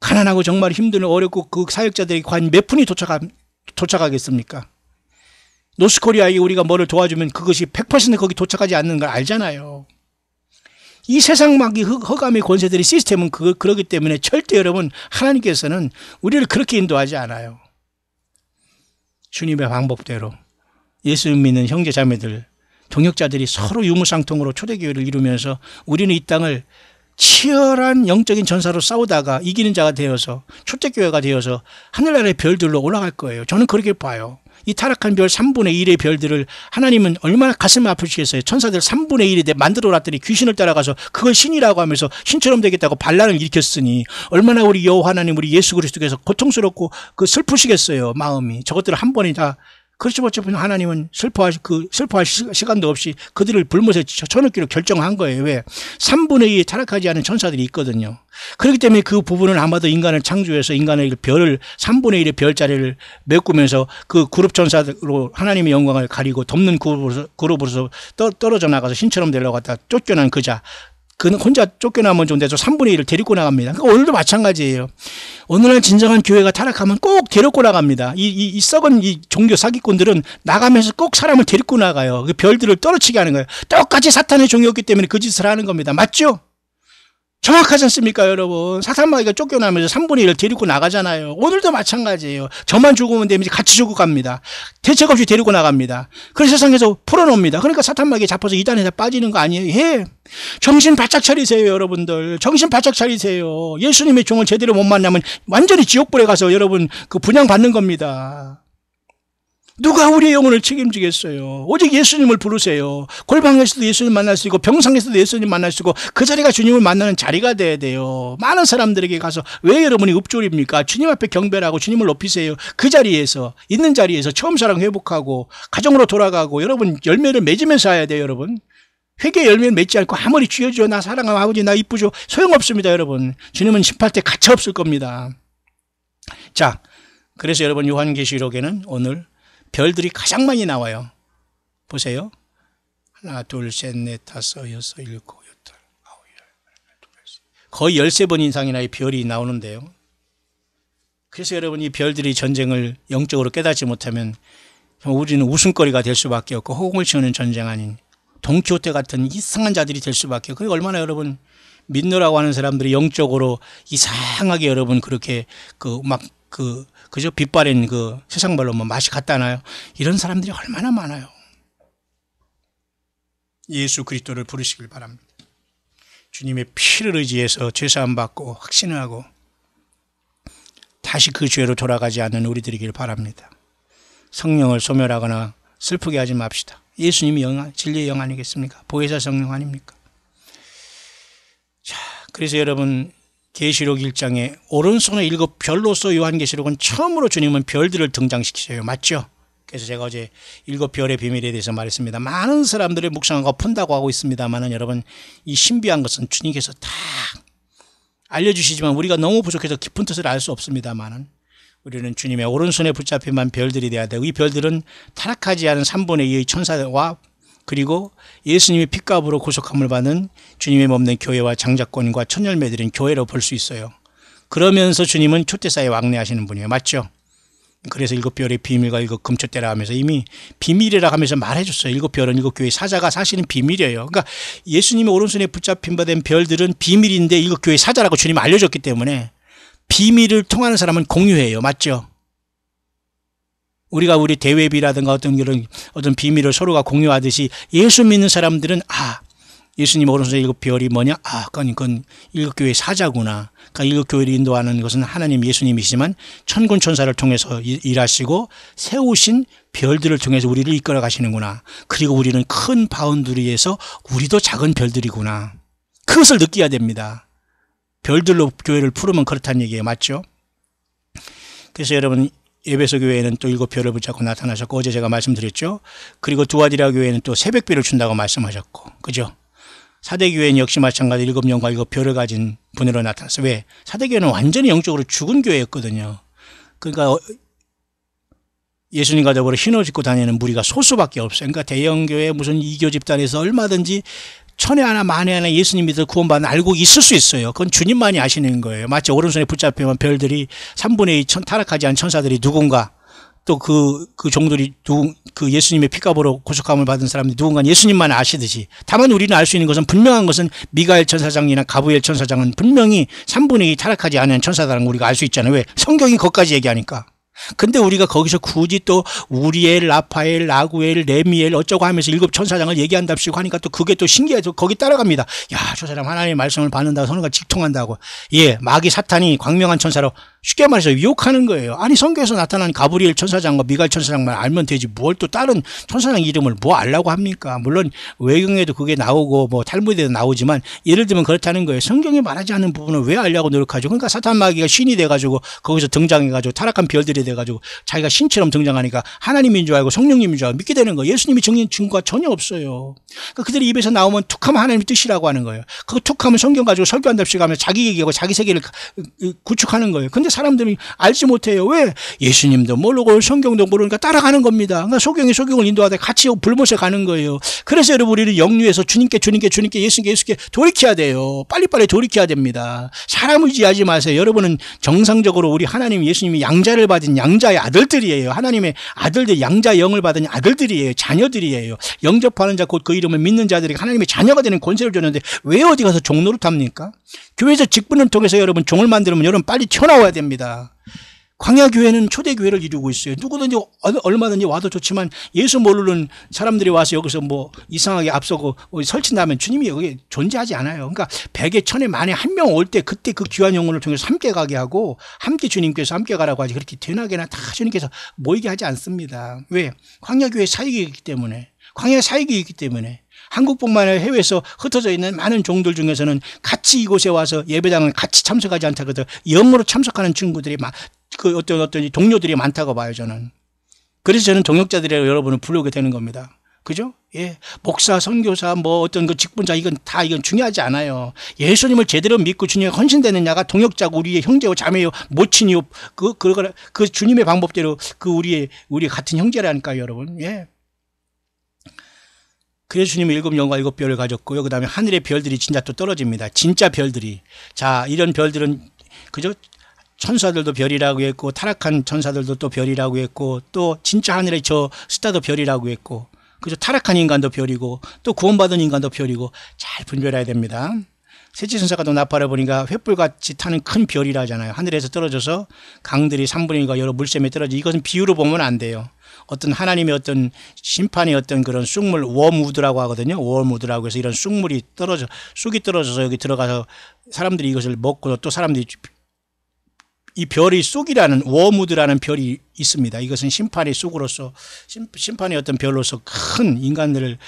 가난하고 정말 힘들고 어렵고 그 사역자들이 과연 몇 푼이 도착하겠습니까? 노스코리아에 우리가 뭐를 도와주면 그것이 100% 거기 도착하지 않는 걸 알잖아요. 이 세상 마귀 허감의 권세들이 시스템은 그러기 때문에 절대 여러분 하나님께서는 우리를 그렇게 인도하지 않아요. 주님의 방법대로 예수 믿는 형제 자매들 동역자들이 서로 유무상통으로 초대교회를 이루면서 우리는 이 땅을 치열한 영적인 전사로 싸우다가 이기는 자가 되어서 초대교회가 되어서 하늘나라의 별들로 올라갈 거예요. 저는 그렇게 봐요. 이 타락한 별 3분의 1의 별들을 하나님은 얼마나 가슴 아프시겠어요. 천사들 3분의 1이 만들어 놨더니 귀신을 따라가서 그걸 신이라고 하면서 신처럼 되겠다고 반란을 일으켰으니 얼마나 우리 여호와 하나님 우리 예수 그리스도께서 고통스럽고 슬프시겠어요. 마음이. 저것들을 한 번에 다 그렇지만 어차피 하나님은 슬퍼할 시간도 없이 그들을 불못에 쳐넣기로 결정한 거예요. 왜? 3분의 2에 타락하지 않은 천사들이 있거든요. 그렇기 때문에 그 부분은 아마도 인간을 창조해서 인간의 별을 3분의 1의 별자리를 메꾸면서 그 그룹 천사로 하나님의 영광을 가리고 덮는 그룹으로서 떨어져 나가서 신처럼 되려고 하다 쫓겨난 그자. 그는 혼자 쫓겨나면 좀 돼서 3분의 1을 데리고 나갑니다. 그러니까 오늘도 마찬가지예요. 오늘날 진정한 교회가 타락하면 꼭 데리고 나갑니다. 이 썩은 이 종교 사기꾼들은 나가면서 꼭 사람을 데리고 나가요. 그 별들을 떨어치게 하는 거예요. 똑같이 사탄의 종이었기 때문에 그 짓을 하는 겁니다. 맞죠? 정확하지 않습니까, 여러분? 사탄마귀가 쫓겨나면서 3분의 1을 데리고 나가잖아요. 오늘도 마찬가지예요. 저만 죽으면 되면 같이 죽어갑니다. 대책 없이 데리고 나갑니다. 그래서 세상에서 풀어놓습니다. 그러니까 사탄마귀에 잡혀서 이단에다 빠지는 거 아니에요? 예. 정신 바짝 차리세요, 여러분들. 정신 바짝 차리세요. 예수님의 종을 제대로 못 만나면 완전히 지옥불에 가서 여러분 그 분양받는 겁니다. 누가 우리의 영혼을 책임지겠어요? 오직 예수님을 부르세요. 골방에서도 예수님 만날 수 있고 병상에서도 예수님 만날 수 있고 그 자리가 주님을 만나는 자리가 돼야 돼요. 많은 사람들에게 가서 왜 여러분이 읍졸입니까? 주님 앞에 경배하고 주님을 높이세요. 그 자리에서 있는 자리에서 처음 사랑 회복하고 가정으로 돌아가고 여러분 열매를 맺으면서 해야 돼요. 여러분. 회개 열매를 맺지 않고 아무리 주여 나 사랑하는 아버지 나 이쁘죠 소용없습니다. 여러분. 주님은 심판할 때 가차 없을 겁니다. 자, 그래서 여러분 요한계시록에는 오늘 별들이 가장 많이 나와요. 보세요. 하나, 둘, 셋, 넷, 다섯, 여섯, 일곱, 여덟, 아홉, 열. 거의 13번 이상이나 별이 나오는데요. 그래서 여러분 이 별들이 전쟁을 영적으로 깨닫지 못하면 우리는 웃음거리가 될 수밖에 없고 호공을 치우는 전쟁 아닌 돈키호테 같은 이상한 자들이 될 수밖에 없고 얼마나 여러분 믿노라고 하는 사람들이 영적으로 이상하게 여러분 그렇게 그저 빛바랜 그 세상 말로 뭐 맛이 같다나요? 이런 사람들이 얼마나 많아요. 예수 그리스도를 부르시길 바랍니다. 주님의 피를 의지해서 죄사함 받고 확신하고 다시 그 죄로 돌아가지 않는 우리들이길 바랍니다. 성령을 소멸하거나 슬프게 하지 맙시다. 예수님이 진리의 영 아니겠습니까? 보혜사 성령 아닙니까? 자, 그래서 여러분 계시록 1장에 오른손에 7 별로서 요한계시록은 처음으로 주님은 별들을 등장시키셔요. 맞죠? 그래서 제가 어제 7 별의 비밀에 대해서 말했습니다. 많은 사람들의 묵상하고 푼다고 하고 있습니다만 여러분 이 신비한 것은 주님께서 다 알려주시지만 우리가 너무 부족해서 깊은 뜻을 알 수 없습니다만 우리는 주님의 오른손에 붙잡힌만 별들이 돼야 되고 이 별들은 타락하지 않은 3분의 2의 천사와 그리고 예수님의 핏값으로 구속함을 받는 주님의 몸된 교회와 장자권과 천열매들인 교회로 볼 수 있어요. 그러면서 주님은 초대사에 왕래하시는 분이에요. 맞죠? 그래서 일곱 별의 비밀과 일곱 금초대라 하면서 이미 비밀이라 하면서 말해줬어요. 일곱 별은 일곱 교회 사자가 사실은 비밀이에요. 그러니까 예수님의 오른손에 붙잡힌 바 된 별들은 비밀인데 일곱 교회 사자라고 주님이 알려줬기 때문에 비밀을 통하는 사람은 공유해요. 맞죠? 우리가 우리 대회비라든가 어떤 비밀을 서로가 공유하듯이 예수 믿는 사람들은 예수님 오른손에 일곱 별이 뭐냐? 그건 일곱 교회 사자구나. 그러니까 일곱 교회를 인도하는 것은 하나님 예수님이시지만 천군 천사를 통해서 일하시고 세우신 별들을 통해서 우리를 이끌어 가시는구나. 그리고 우리는 큰 바운드리에서 우리도 작은 별들이구나. 그것을 느껴야 됩니다. 별들로 교회를 풀으면 그렇다는 얘기예요. 맞죠? 그래서 여러분 에베소 교회에는 또 일곱 별을 붙잡고 나타나셨고 어제 제가 말씀드렸죠. 그리고 두아디라 교회는 또 새벽별을 준다고 말씀하셨고 그죠? 사대교회는 역시 마찬가지 일곱 영과 일곱 별을 가진 분으로 나타났어요. 왜? 사대교회는 완전히 영적으로 죽은 교회였거든요. 그러니까 예수님과 더불어 흰 옷 입고 다니는 무리가 소수밖에 없어요. 그러니까 대형교회 무슨 이교 집단에서 얼마든지 천에 하나 만에 하나 예수님 믿어 구원받는 알고 있을 수 있어요. 그건 주님만이 아시는 거예요. 마치 오른손에 붙잡히면 별들이 3분의 2 타락하지 않은 천사들이 누군가 또 그 종들이 그 예수님의 피값으로 구속함을 받은 사람들이 누군가 예수님만 아시듯이 다만 우리는 알 수 있는 것은 분명한 것은 미가엘 천사장이나 가브리엘 천사장은 분명히 3분의 2 타락하지 않은 천사다라는 걸 우리가 알 수 있잖아요. 왜? 성경이 거기까지 얘기하니까. 근데 우리가 거기서 굳이 또 우리엘, 라파엘, 라구엘, 레미엘 어쩌고 하면서 일곱 천사장을 얘기한답시고 하니까 또 그게 또 신기해서 거기 따라갑니다. 야, 저 사람 하나님의 말씀을 받는다고 선언과 직통한다고. 예, 마귀 사탄이 광명한 천사로 쉽게 말해서 유혹하는 거예요. 아니 성경에서 나타난 가브리엘 천사장과 미가엘 천사장만 알면 되지 뭘 또 다른 천사장 이름을 뭐 알라고 합니까? 물론 외경에도 그게 나오고 뭐 탈무드에도 나오지만 예를 들면 그렇다는 거예요. 성경이 말하지 않는 부분을 왜 알려고 노력하죠? 그러니까 사탄 마귀가 신이 돼가지고 거기서 등장해가지고 타락한 별들이 돼가지고 자기가 신처럼 등장하니까 하나님인 줄 알고 성령님인 줄 알고 믿게 되는 거예요. 예수님이 정인 증거가 전혀 없어요. 그러니까 그들이 입에서 나오면 툭하면 하나님의 뜻이라고 하는 거예요. 그 툭하면 성경 가지고 설교한답시고 하면서 자기 얘기하고 자기 세계를 구축하는 거예요. 근데 사람들이 알지 못해요. 왜? 예수님도 모르고 성경도 모르니까 따라가는 겁니다. 그러니까 소경을 인도하다 같이 불못에 가는 거예요. 그래서 여러분 우리는 영유에서 주님께 예수께 돌이켜야 돼요. 빨리빨리 돌이켜야 됩니다. 사람을 의지하지 마세요. 여러분은 정상적으로 우리 하나님 예수님이 양자를 받은 양자의 아들들이에요. 하나님의 아들들 양자 영을 받은 아들들이에요. 자녀들이에요. 영접하는 자 곧 그 이름을 믿는 자들에게 하나님의 자녀가 되는 권세를 줬는데 왜 어디 가서 종 노릇합니까? 교회에서 직분을 통해서 여러분 종을 만들면 여러분 빨리 튀어나와야 됩니다. 광야교회는 초대교회를 이루고 있어요. 누구든지 얼마든지 와도 좋지만 예수 모르는 사람들이 와서 여기서 뭐 이상하게 앞서고 설친다면 주님이 여기 존재하지 않아요. 그러니까 100에 1000에 만에 한 명 올 때 그때 그 귀한 영혼을 통해서 함께 가게 하고 함께 주님께서 함께 가라고 하지 그렇게 되나게나 다 주님께서 모이게 하지 않습니다. 왜? 광야교회 사역이기 때문에 광야 사역이 있기 때문에 한국뿐만 아니라 해외에서 흩어져 있는 많은 종들 중에서는 같이 이곳에 와서 예배당을 같이 참석하지 않다고 해도 영으로 참석하는 친구들이 어떤 동료들이 많다고 봐요, 저는. 그래서 저는 동역자들이라고 여러분을 부르게 되는 겁니다. 그죠? 예. 목사, 선교사, 뭐 어떤 그 직분자, 이건 중요하지 않아요. 예수님을 제대로 믿고 주님에 헌신되느냐가 동역자고 우리의 형제요, 자매요, 모친이요, 그 주님의 방법대로 우리 같은 형제라니까요, 여러분. 예. 그래서 주님은 일곱 영과 일곱 별을 가졌고요. 그 다음에 하늘의 별들이 진짜 또 떨어집니다. 진짜 별들이. 자, 이런 별들은, 그죠? 천사들도 별이라고 했고, 타락한 천사들도 또 별이라고 했고, 또 진짜 하늘의 저 스타도 별이라고 했고, 그죠? 타락한 인간도 별이고, 또 구원받은 인간도 별이고, 잘 분별해야 됩니다. 셋째 천사가 또 나팔을 보니까 횃불같이 타는 큰 별이라 하잖아요. 하늘에서 떨어져서 강들이 3분의 1과 여러 물샘에 떨어져. 이것은 비유로 보면 안 돼요. 어떤 하나님의 어떤 심판의 어떤 그런 쑥물, 웜우드라고 하거든요. 웜우드라고 해서 이런 쑥이 떨어져서 여기 들어가서 사람들이 이것을 먹고 또 사람들이 이 별이 쑥이라는 웜우드라는 별이 있습니다. 이것은 심판의 쑥으로서 심판의 어떤 별로서 큰 인간들을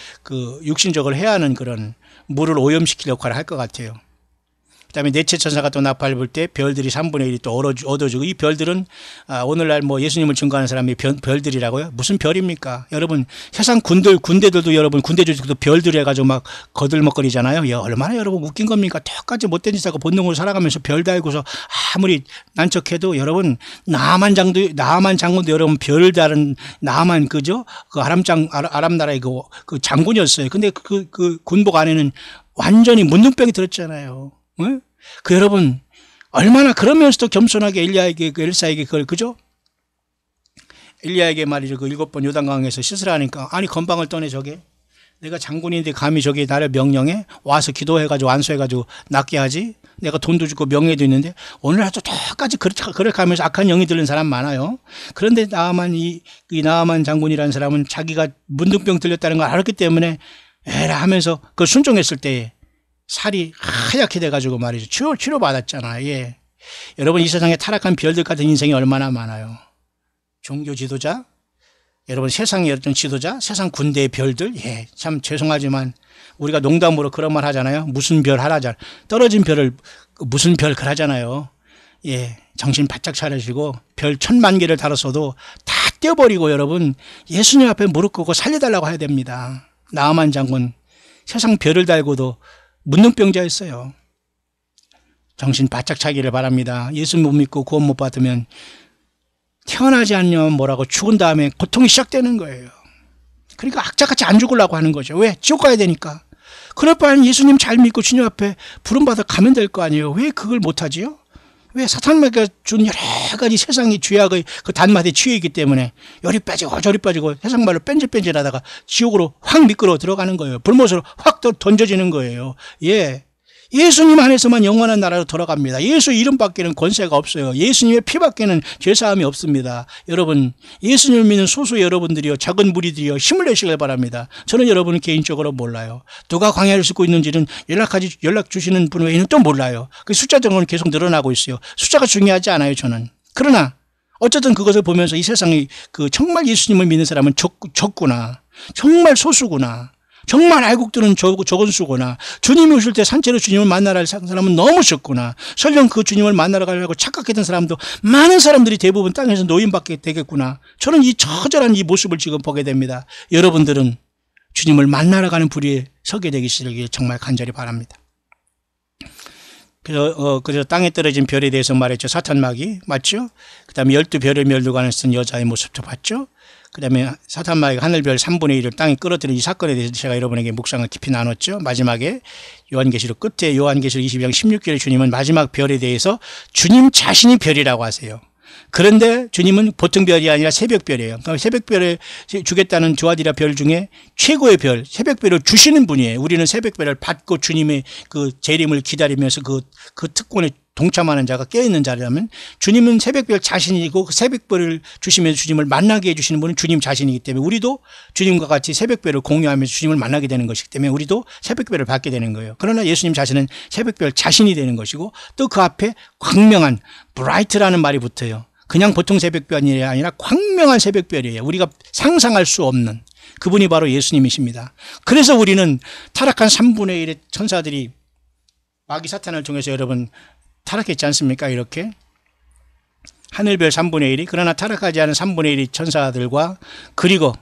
육신적으로 해야 하는 그런 물을 오염시킬 역할을 할 것 같아요. 그다음에 넷째 천사가 또 나팔을 불 때 별들이 3분의 1이 또 얻어주고 이 별들은 오늘날 뭐 예수님을 증거하는 사람이 별들이라고요? 무슨 별입니까? 여러분 세상 군대들도 여러분 군대 조직도 별들 해가지고 막 거들먹거리잖아요. 야, 얼마나 여러분 웃긴 겁니까? 똑같이 못된 짓 하고 본능으로 살아가면서 별 달고서 아무리 난척해도 여러분 나아만 장군도 여러분 별 다른 나아만 그죠? 그 아람 나라의 그 장군이었어요. 근데 그 군복 안에는 완전히 문둥병이 들었잖아요. 응? 여러분 얼마나 그러면서도 겸손하게 엘사에게 그걸 그죠? 엘리야에게 말이죠. 그 7번 요단강에서 씻으라니까 아니 건방을 떠내 저게. 내가 장군인데 감히 저게 나를 명령해? 와서 기도해가지고 완수해가지고 낫게 하지? 내가 돈도 주고 명예도 있는데 오늘 아주 똑같이 그렇게 하면서 악한 영이 들는 사람 많아요. 그런데 이 나아만 장군이라는 사람은 자기가 문둥병 들렸다는 걸 알았기 때문에 에라 하면서 그걸 순종했을 때 살이 하얗게 돼가지고 말이죠. 치료받았잖아요. 예. 여러분 이 세상에 타락한 별들 같은 인생이 얼마나 많아요. 종교 지도자, 여러분 세상의 어떤 지도자, 세상 군대의 별들, 예, 참 죄송하지만 우리가 농담으로 그런 말 하잖아요. 무슨 별 하라잖아. 떨어진 별을 무슨 별 그러잖아요. 예, 정신 바짝 차리시고 별 1000만 개를 달았어도 다 떼어버리고 여러분 예수님 앞에 무릎 꿇고 살려달라고 해야 됩니다. 나아만 장군 세상 별을 달고도 문둥병자였어요. 정신 바짝 차기를 바랍니다. 예수 못 믿고 구원 못 받으면 태어나지 않으면 뭐라고 죽은 다음에 고통이 시작되는 거예요. 그러니까 악자같이 안 죽으려고 하는 거죠. 왜? 지옥 가야 되니까. 그럴 바에는 예수님 잘 믿고 주님 앞에 부름받아 가면 될 거 아니에요. 왜 그걸 못하지요? 왜 사탄마귀가 준 여러 가지 세상의 죄악의 그 단맛에 취해 있기 때문에 열이 빠지고 저리 빠지고 세상 말로 뺀질뺀질하다가 지옥으로 확 미끄러 들어가는 거예요. 불못으로 확 던져지는 거예요. 예. 예수님 안에서만 영원한 나라로 돌아갑니다. 예수 이름밖에는 권세가 없어요. 예수님의 피밖에는 죄사함이 없습니다. 여러분 예수님을 믿는 소수 여러분들이요 작은 무리들이요 힘을 내시길 바랍니다. 저는 여러분을 개인적으로 몰라요. 누가 광야를 싣고 있는지는 연락 주시는 분 외에는 또 몰라요. 그 숫자 정도는 계속 늘어나고 있어요. 숫자가 중요하지 않아요. 저는. 그러나 어쨌든 그것을 보면서 이 세상에 그 정말 예수님을 믿는 사람은 적구나. 정말 소수구나. 정말 알곡들은 적은 수구나. 주님이 오실 때 산채로 주님을 만나러 갈 사람은 너무 적구나. 설령 그 주님을 만나러 가려고 착각했던 사람도 많은 사람들이 대부분 땅에서 노인받게 되겠구나. 저는 이 처절한 이 모습을 지금 보게 됩니다. 여러분들은 주님을 만나러 가는 부리에 서게 되기를 정말 간절히 바랍니다. 그래서 땅에 떨어진 별에 대해서 말했죠. 사탄마귀 맞죠? 그 다음에 12별을 멸두고 하는 쓴 여자의 모습도 봤죠. 그 다음에 사탄마귀가 하늘별 3분의 1을 땅에 끌어들인 이 사건에 대해서 제가 여러분에게 묵상을 깊이 나눴죠. 마지막에 요한계시록 끝에 요한계시록 22장 16절에 주님은 마지막 별에 대해서 주님 자신이 별이라고 하세요. 그런데 주님은 보통 별이 아니라 새벽별이에요. 그러니까 새벽별을 주겠다는 두아디라 별 중에 최고의 별, 새벽별을 주시는 분이에요. 우리는 새벽별을 받고 주님의 그 재림을 기다리면서 그 특권에 동참하는 자가 깨어있는 자라면 주님은 새벽별 자신이고 그 새벽별을 주시면서 주님을 만나게 해주시는 분은 주님 자신이기 때문에 우리도 주님과 같이 새벽별을 공유하면서 주님을 만나게 되는 것이기 때문에 우리도 새벽별을 받게 되는 거예요. 그러나 예수님 자신은 새벽별 자신이 되는 것이고 또 그 앞에 광명한 브라이트라는 말이 붙어요. 그냥 보통 새벽별이 아니라 광명한 새벽별이에요. 우리가 상상할 수 없는 그분이 바로 예수님이십니다. 그래서 우리는 타락한 3분의 1의 천사들이 마귀 사탄을 통해서 여러분 타락했지 않습니까? 이렇게 하늘별 3분의 1이 그러나 타락하지 않은 3분의 1의 천사들과 그리고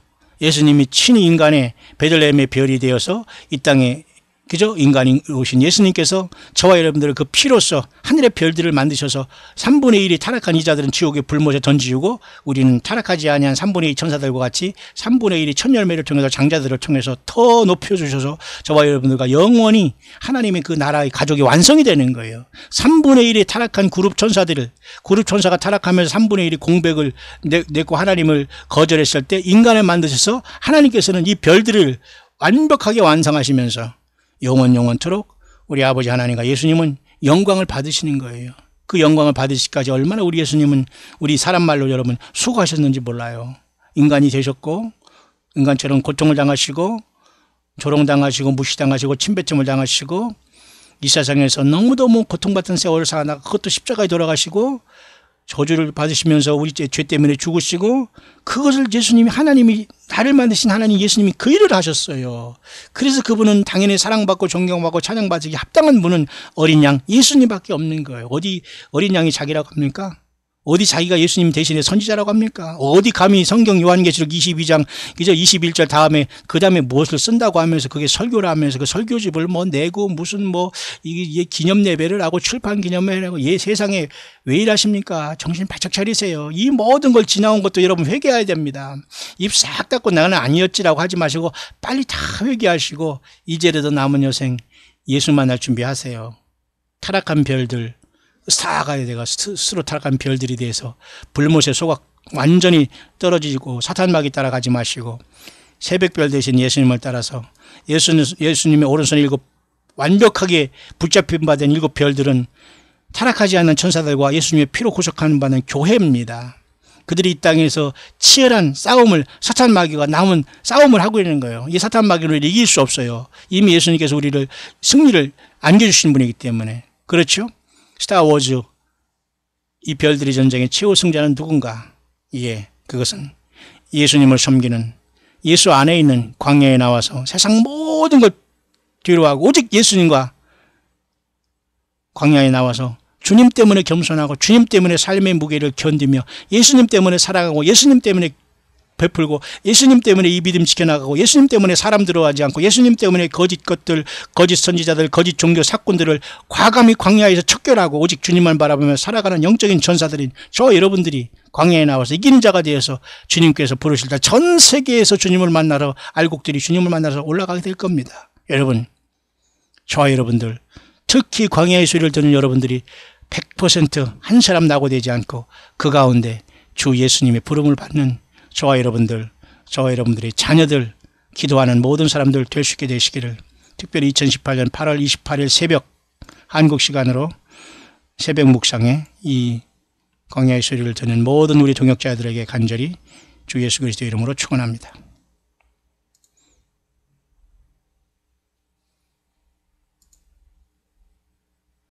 예수님이 친히 인간의 베들레헴의 별이 되어서 이 땅에 그죠? 인간이 오신 예수님께서 저와 여러분들을 그 피로써 하늘의 별들을 만드셔서 3분의 1이 타락한 이자들은 지옥의 불못에 던지고 우리는 타락하지 아니한 3분의 2 천사들과 같이 3분의 1이 천열매를 통해서 장자들을 통해서 더 높여주셔서 저와 여러분들과 영원히 하나님의 그 나라의 가족이 완성이 되는 거예요. 3분의 1이 타락한 그룹 천사가 타락하면서 3분의 1이 공백을 냈고 하나님을 거절했을 때 인간을 만드셔서 하나님께서는 이 별들을 완벽하게 완성하시면서 영원토록 우리 아버지 하나님과 예수님은 영광을 받으시는 거예요. 그 영광을 받으시기까지 얼마나 우리 예수님은 우리 사람 말로 여러분 수고하셨는지 몰라요. 인간이 되셨고 인간처럼 고통을 당하시고 조롱당하시고 무시당하시고 침뱉음을 당하시고 이 세상에서 너무너무 고통받던 세월을 살아나가 그것도 십자가에 돌아가시고 저주를 받으시면서 우리 죄 때문에 죽으시고 그것을 예수님이 하나님이 나를 만드신 하나님 예수님이 그 일을 하셨어요. 그래서 그분은 당연히 사랑받고 존경받고 찬양받기 합당한 분은 어린 양 예수님밖에 없는 거예요. 어디 어린 양이 자기라고 합니까? 어디 자기가 예수님 대신에 선지자라고 합니까? 어디 감히 성경 요한계시록 22장 21절 다음에 그 다음에 무엇을 쓴다고 하면서 그게 설교를 하면서 그 설교집을 뭐 내고 무슨 뭐 이게 기념 예배를 하고 출판 기념 예배를 하고 세상에 왜 이러십니까? 정신 바짝 차리세요. 이 모든 걸 지나온 것도 여러분 회개해야 됩니다. 입 싹 닫고 나는 아니었지라고 하지 마시고 빨리 다 회개하시고 이제라도 남은 여생 예수 만날 준비하세요. 타락한 별들 스타가 돼가 스스로 타락한 별들이 돼서 불못에 속아 완전히 떨어지고 사탄마귀 따라가지 마시고 새벽별 대신 예수님을 따라서 예수님의 오른손에 완벽하게 붙잡힌 바 된 7 별들은 타락하지 않는 천사들과 예수님의 피로 구속하는 바는 교회입니다. 그들이 이 땅에서 치열한 싸움을 사탄마귀가 남은 싸움을 하고 있는 거예요. 이 사탄마귀를 이길 수 없어요. 이미 예수님께서 우리를 승리를 안겨주신 분이기 때문에. 그렇죠? 스타워즈 이 별들의 전쟁의 최후 승자는 누군가? 예, 그것은 예수님을 섬기는 예수 안에 있는 광야에 나와서 세상 모든 걸 뒤로하고 오직 예수님과 광야에 나와서 주님 때문에 겸손하고 주님 때문에 삶의 무게를 견디며 예수님 때문에 살아가고 예수님 때문에 베풀고 예수님 때문에 이 믿음 지켜나가고 예수님 때문에 사람 들어가지 않고 예수님 때문에 거짓 것들, 거짓 선지자들, 거짓 종교 사건들을 과감히 광야에서 척결하고 오직 주님만 바라보며 살아가는 영적인 전사들인 저 여러분들이 광야에 나와서 이기는 자가 되어서 주님께서 부르실 때 전 세계에서 주님을 만나러 알곡들이 주님을 만나서 올라가게 될 겁니다. 여러분, 저와 여러분들, 특히 광야의 소리를 듣는 여러분들이 100% 한 사람 낙오되지 않고 그 가운데 주 예수님의 부름을 받는 저와 여러분들, 저와 여러분들의 자녀들, 기도하는 모든 사람들 될 수 있게 되시기를 특별히 2018년 8월 28일 새벽 한국 시간으로 새벽 묵상에 이 광야의 소리를 듣는 모든 우리 동역자들에게 간절히 주 예수 그리스도 이름으로 축원합니다.